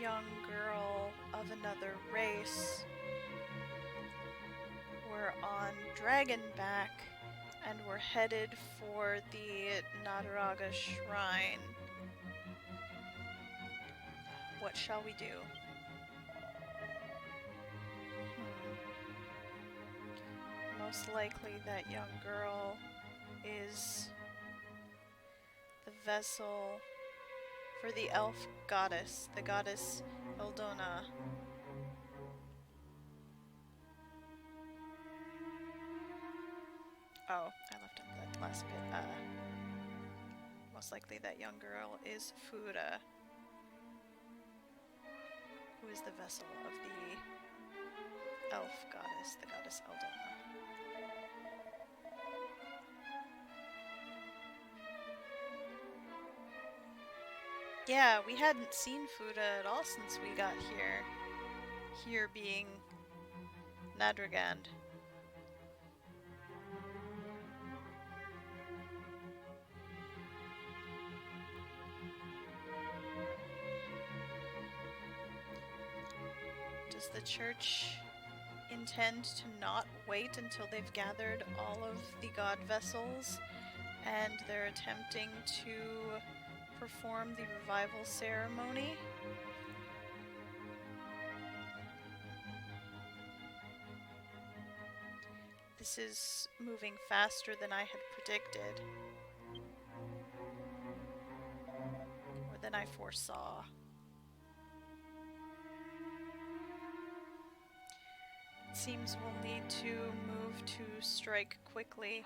young girl of another race. We're on Dragonback, and we're headed for the Nadaraga Shrine. What shall we do? Most likely that young girl is the vessel for the elf goddess, the goddess Eldona. Oh, I left out that last bit. Most likely that young girl is Fura, who is the vessel of the elf goddess, the goddess Eldona. Yeah, we hadn't seen Fuda at all since we got here. Here being Nadragand. Does the church intend to not wait until they've gathered all of the god vessels and they're attempting to perform the revival ceremony This is moving faster than I had predicted. Or than I foresaw. It seems we'll need to move to strike quickly.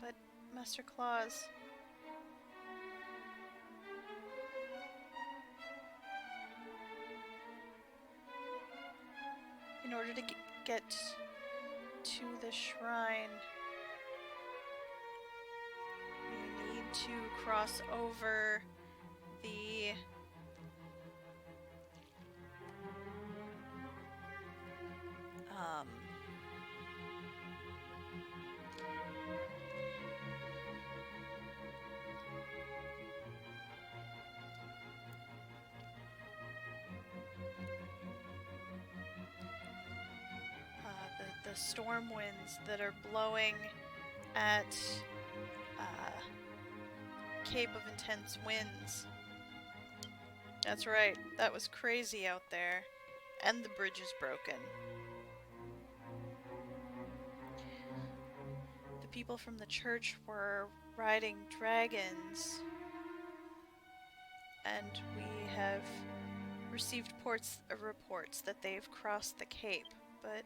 But, Master Claus... in order to get to the shrine, we need to cross over the the storm winds that are blowing at Cape of Intense Winds. That's right, that was crazy out there. And the bridge is broken. The people from the church were riding dragons. And we have received reports that they've crossed the cape, but...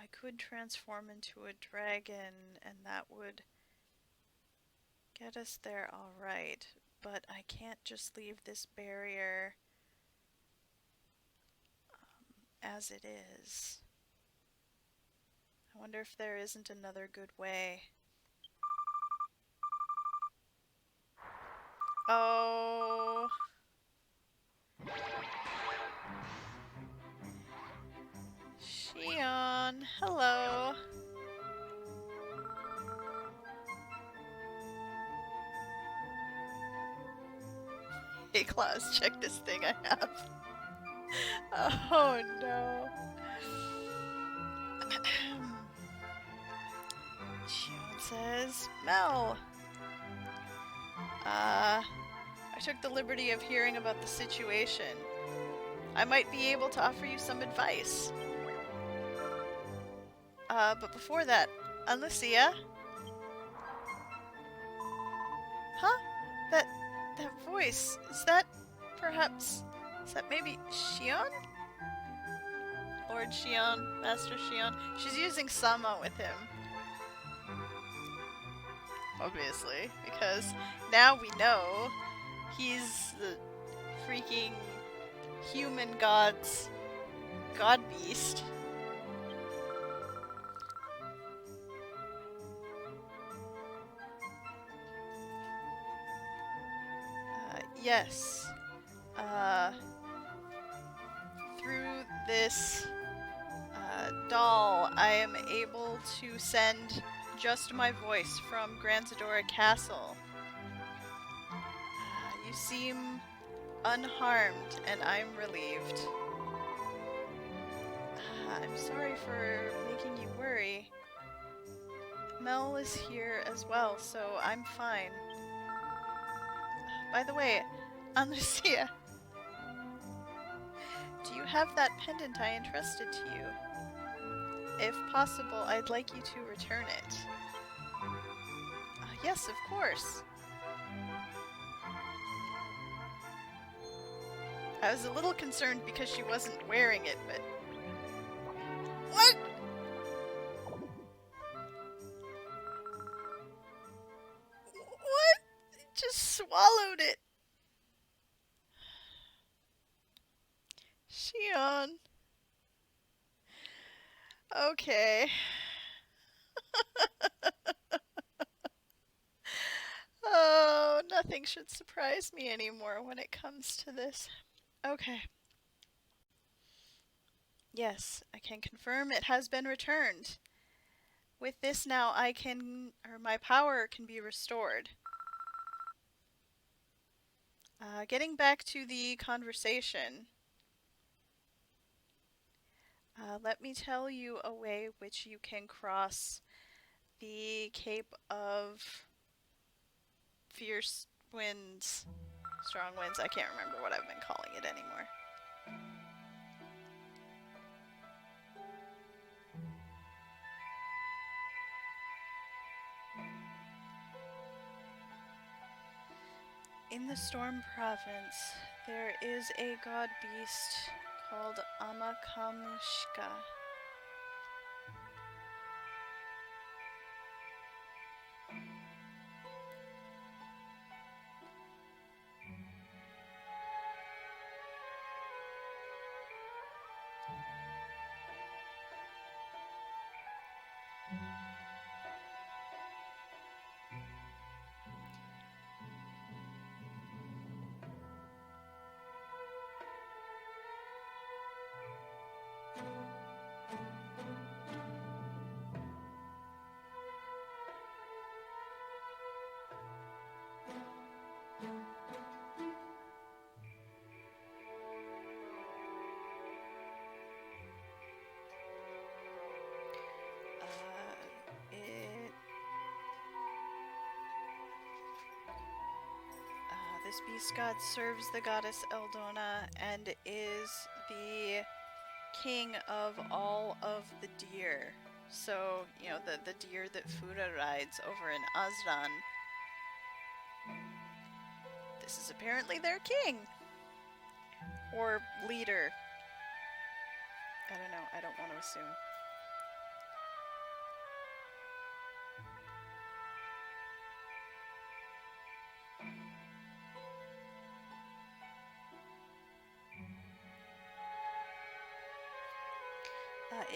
I could transform into a dragon, and that would get us there alright, but I can't just leave this barrier as it is. I wonder if there isn't another good way. Oh... Shion, hello. Hey Klaus, check this thing I have. Oh no. Shion says, Mel. I took the liberty of hearing about the situation. I might be able to offer you some advice. But before that, Alicia? Huh? That voice, is that maybe Shion? Lord Shion, Master Shion? She's using Sama with him. Obviously, because now we know he's the freaking human god's god beast. Yes. Through this doll, I am able to send just my voice from Granzadora Castle. You seem unharmed, and I'm relieved. I'm sorry for making you worry. Mel is here as well, so I'm fine. By the way, Anlucia, do you have that pendant I entrusted to you? If possible, I'd like you to return it. Yes, of course. I was a little concerned because she wasn't wearing it, but... What?! What?! It just swallowed it! Shion. Okay. Oh, nothing should surprise me anymore when it comes to this. Okay. Yes, I can confirm it has been returned. With this now my power can be restored. Getting back to the conversation, let me tell you a way which you can cross the Cape of Fierce Winds, Strong Winds. I can't remember what I've been calling it anymore. In the Storm Province, there is a god beast called Amakamushka. This beast god serves the goddess Eldona and is the king of all of the deer. So, you know, the deer that Fuda rides over in Azran. This is apparently their king. Or leader. I don't know, I don't want to assume.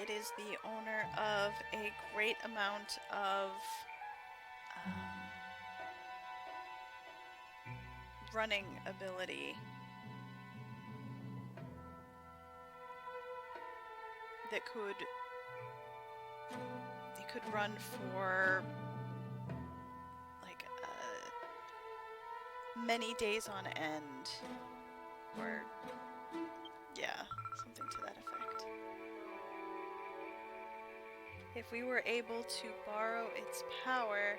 It is the owner of a great amount of running ability that could run for like many days on end, or yeah, something to that effect. If we were able to borrow its power,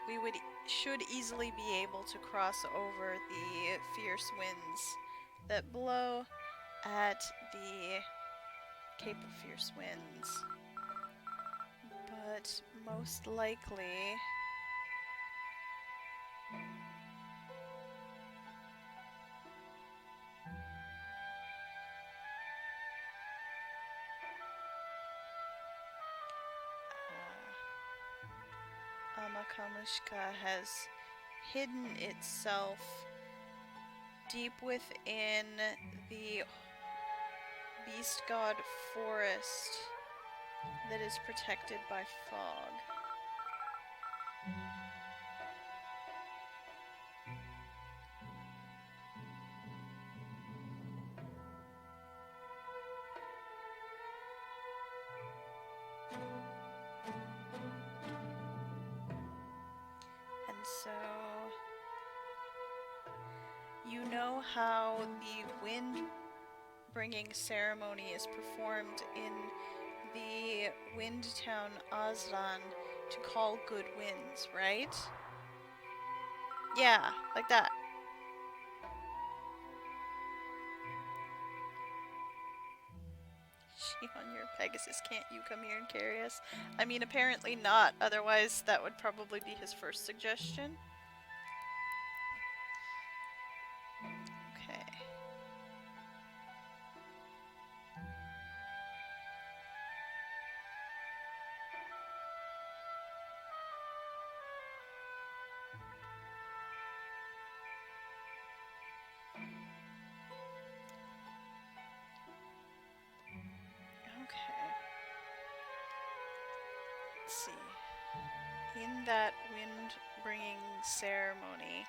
we should easily be able to cross over the fierce winds that blow at the Cape of Fierce Winds. But most likely Amakamushka has hidden itself deep within the beast god forest that is protected by fog. And so you know how the wind bringing ceremony is performed in the wind town Azlan to call good winds, right? Yeah, like that. On your Pegasus, can't you come here and carry us? I mean, apparently not, otherwise that would probably be his first suggestion. Okay. Let's see. In that wind-bringing ceremony,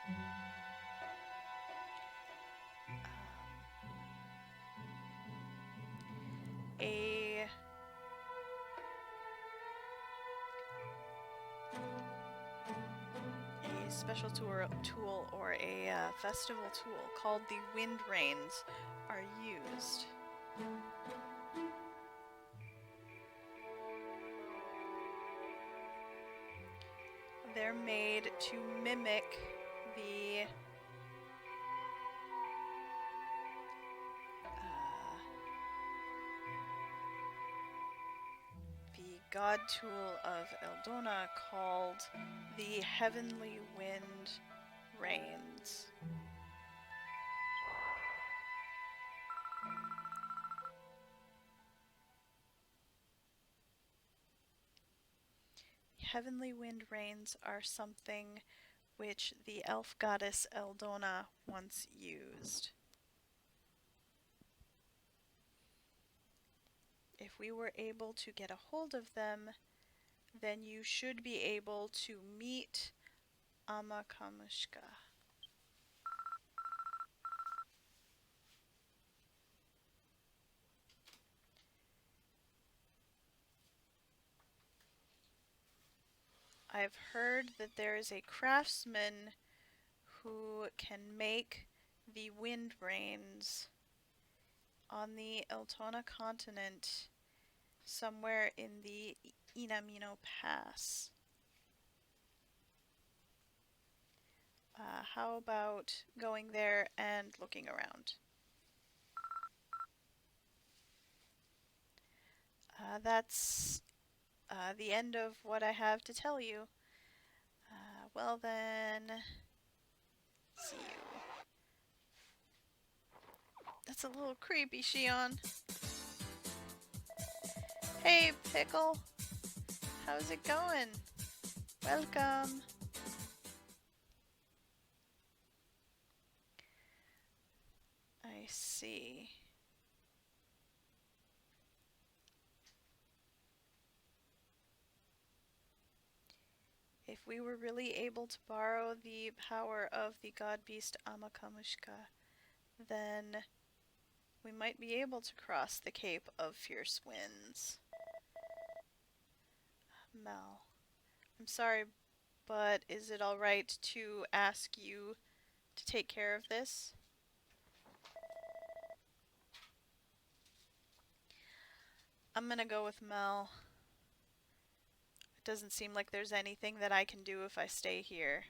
a special tool or a festival tool called the Wind Rains are used. They're made to mimic the god tool of Eldona called the Heavenly Wind Rains. Heavenly Wind Rains are something which the elf goddess Eldona once used. If we were able to get a hold of them, then you should be able to meet Amakamushka. I've heard that there is a craftsman who can make the wind rains on the Eltona continent somewhere in the Inamino Pass. How about going there and looking around? That's the end of what I have to tell you. Well then, see you. That's a little creepy, Shion. Hey, Pickle. How's it going? Welcome. I see. If we were really able to borrow the power of the god beast Amakamushka, then we might be able to cross the Cape of Fierce Winds. Mel, I'm sorry, but is it alright to ask you to take care of this? I'm gonna go with Mel. It doesn't seem like there's anything that I can do if I stay here.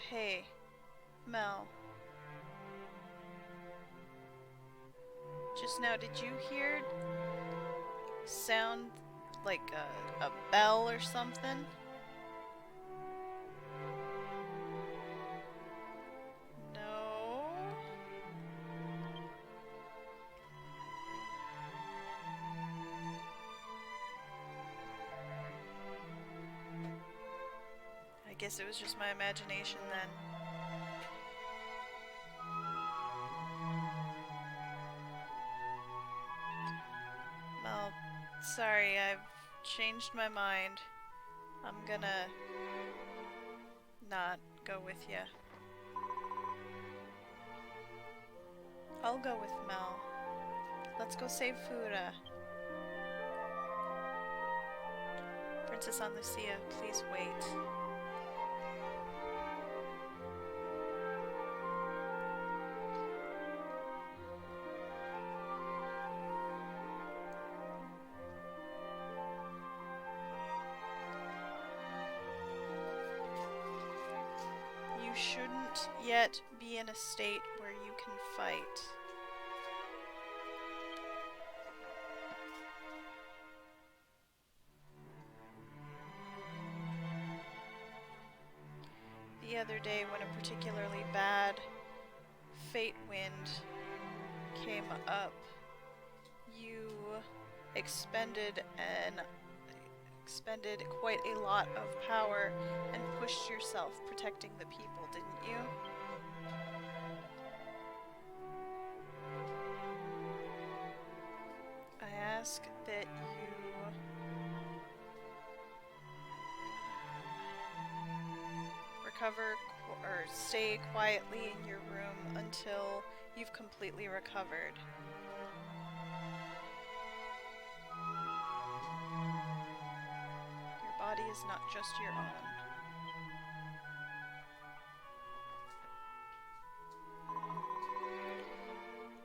Hey, Mel. Just now, did you hear sound like a bell or something? No. I guess it was just my imagination then. Well, sorry, I've changed my mind. I'm gonna not go with you. I'll go with Mel. Let's go save Fura. Princess Ann Lucia, please wait. You shouldn't yet be in a state where you can fight. The other day when a particularly bad fate wind came up, you expended quite a lot of power and pushed yourself protecting the people, didn't you? I ask that you recover or stay quietly in your room until You've completely recovered. Your body is not just your own.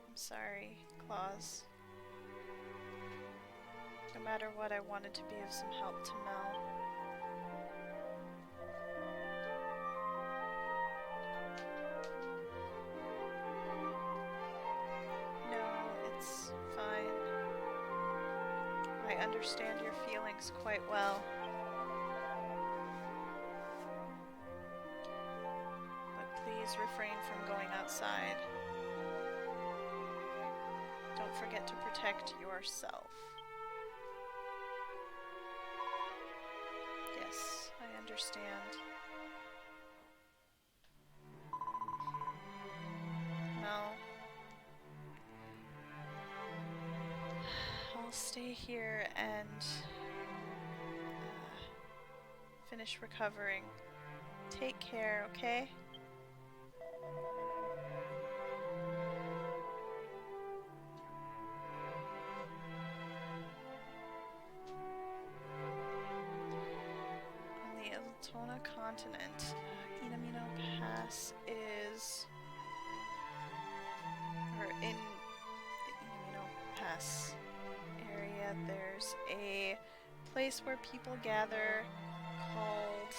I'm sorry, Claus. No matter what, I wanted to be of some help to Mel. No, it's fine. I understand your feelings quite well. But please refrain from going outside. Don't forget to protect yourself. Yes, I understand. Mel, I'll stay here and finish recovering. Take care, okay? On the Altona continent, Inamino Pass is... or in the Inamino Pass area, there's a place where people gather called...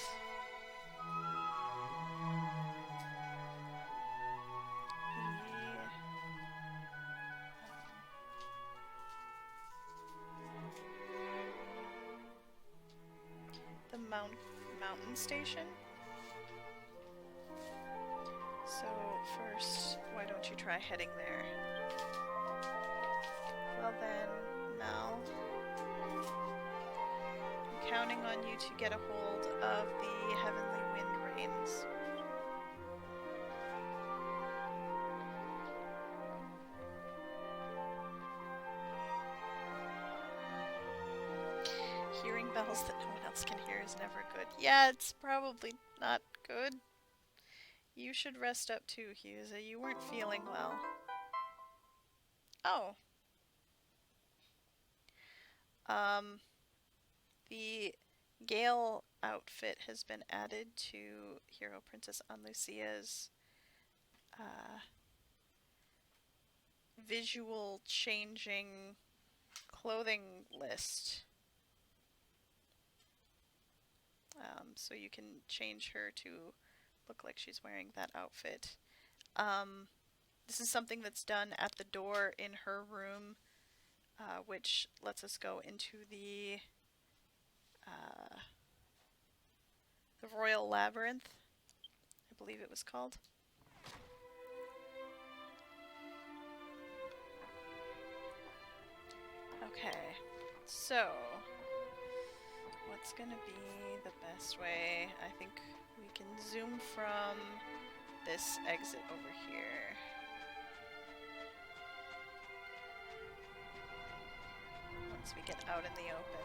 the mountain station. So first, why don't you try heading there? Well then, Mel, I'm counting on you to get a hold of the Heavenly Wind Rains. Hearing bells that no one else can hear is never good. Yeah, it's probably not good. You should rest up too, Hughesa. You weren't feeling well. Oh. The Gale outfit has been added to Hero Princess Anlucia's visual changing clothing list. So you can change her to look like she's wearing that outfit. This is something that's done at the door in her room, which lets us go into the Royal Labyrinth, I believe it was called. Okay, so what's gonna be the best way? I think we can zoom from this exit over here. Once we get out in the open.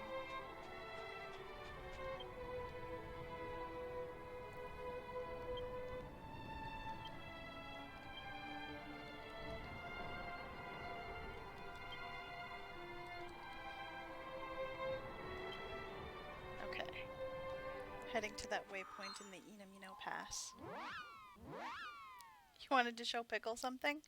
Okay. Heading to that waypoint in the Inamino Pass. You wanted to show Pickle something?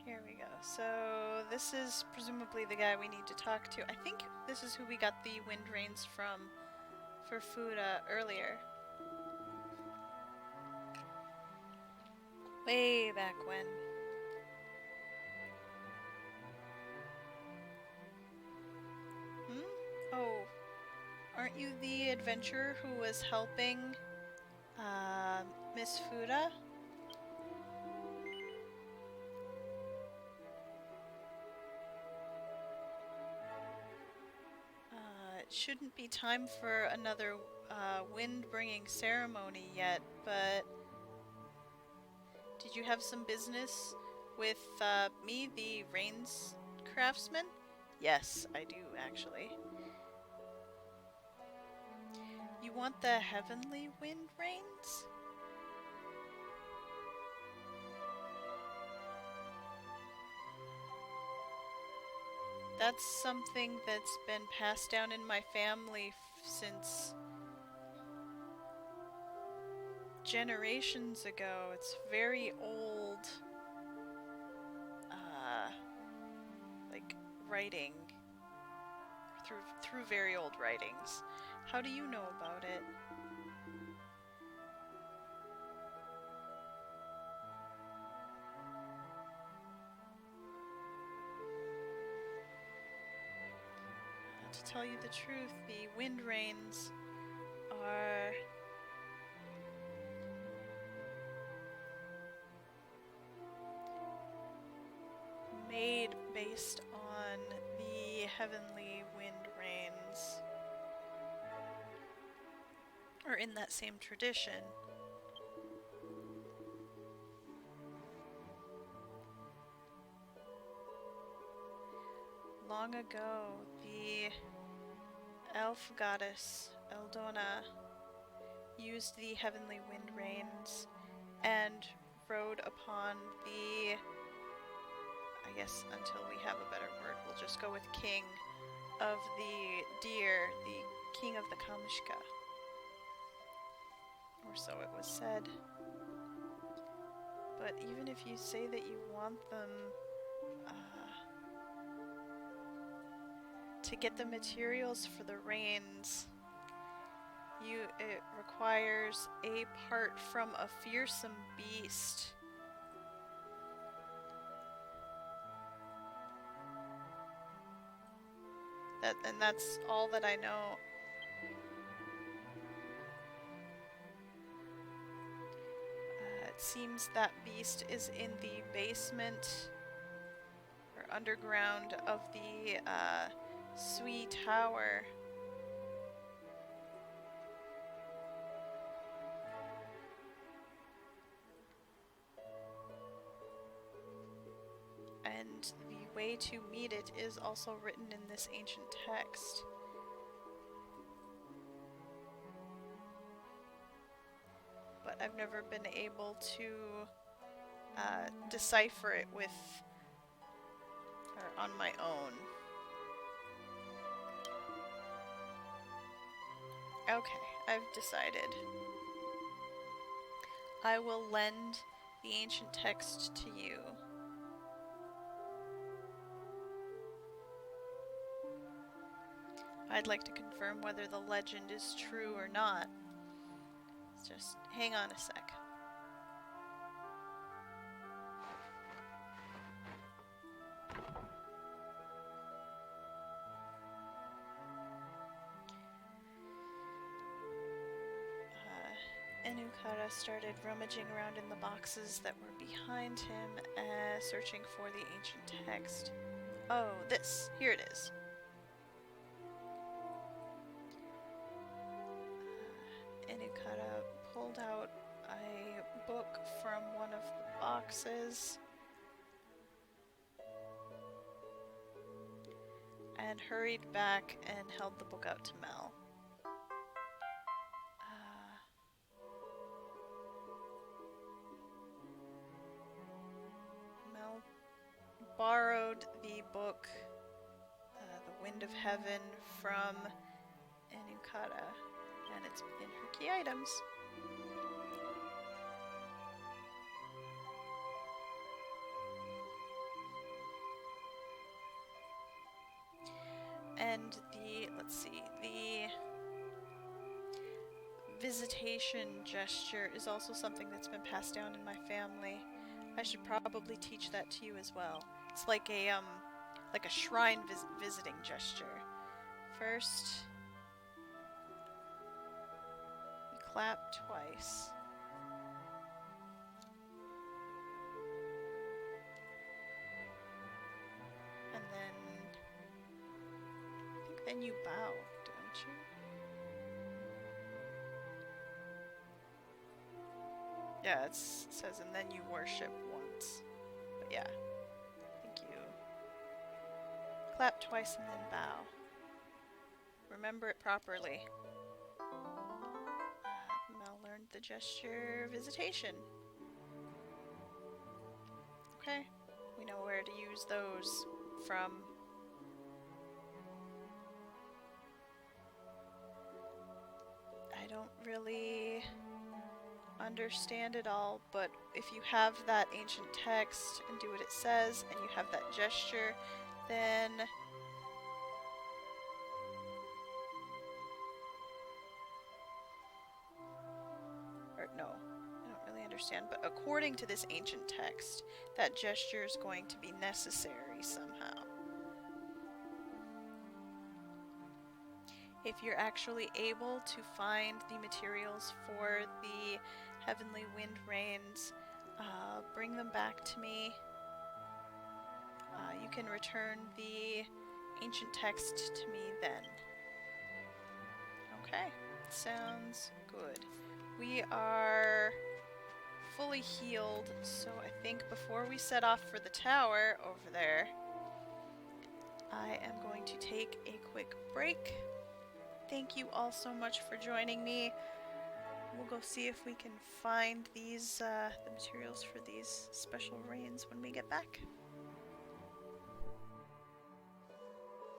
Here we go. So this is presumably the guy we need to talk to. I think this is who we got the wind rains from for Fuda earlier. Way back when. Oh, aren't you the adventurer who was helping Miss Fuda? shouldn't be time for another wind-bringing ceremony yet, but did you have some business with me, the Rains craftsman? Yes, I do, actually. You want the heavenly wind rains? That's something that's been passed down in my family since generations ago. It's very old, like writing through very old writings. How do you know about it? To tell you the truth, the wind rains are made based on the heavenly wind rains, or in that same tradition. Long ago, the elf goddess Eldona used the heavenly wind rains and rode upon the, I guess until we have a better word, we'll just go with king of the deer, the king of the Kamishka. Or so it was said. But even if you say that you want them, to get the materials for the rains, it requires a part from a fearsome beast. And that's all that I know. It seems that beast is in the basement or underground of the Sui Tower. And the way to meet it is also written in this ancient text. But I've never been able to decipher it with or on my own. Okay, I've decided. I will lend the ancient text to you. I'd like to confirm whether the legend is true or not. Just hang on a sec. Enukara started rummaging around in the boxes that were behind him, searching for the ancient text. Oh, this. Here it is. Enukara pulled out a book from one of the boxes and hurried back and held the book out to Mel. Mel borrowed the book, The Wind of Heaven, from Enukara, and it's in her key items. And the visitation gesture is also something that's been passed down in my family. I should probably teach that to you as well. It's like a shrine visiting gesture. First, you clap twice. And then you bow, don't Yeah, it says, and then you worship once. But yeah. Thank you. Clap twice and then bow. Remember it properly. Mel learned the gesture visitation. Okay. We know where to use those from. I don't really understand it all, but if you have that ancient text and do what it says, and you have that gesture, then or no, I don't really understand, but according to this ancient text, that gesture is going to be necessary somehow. If you're actually able to find the materials for the Heavenly Wind Rains, bring them back to me. You can return the ancient text to me then. Okay, sounds good. We are fully healed, so I think before we set off for the tower over there, I am going to take a quick break. Thank you all so much for joining me. We'll go see if we can find these the materials for these special rains when we get back.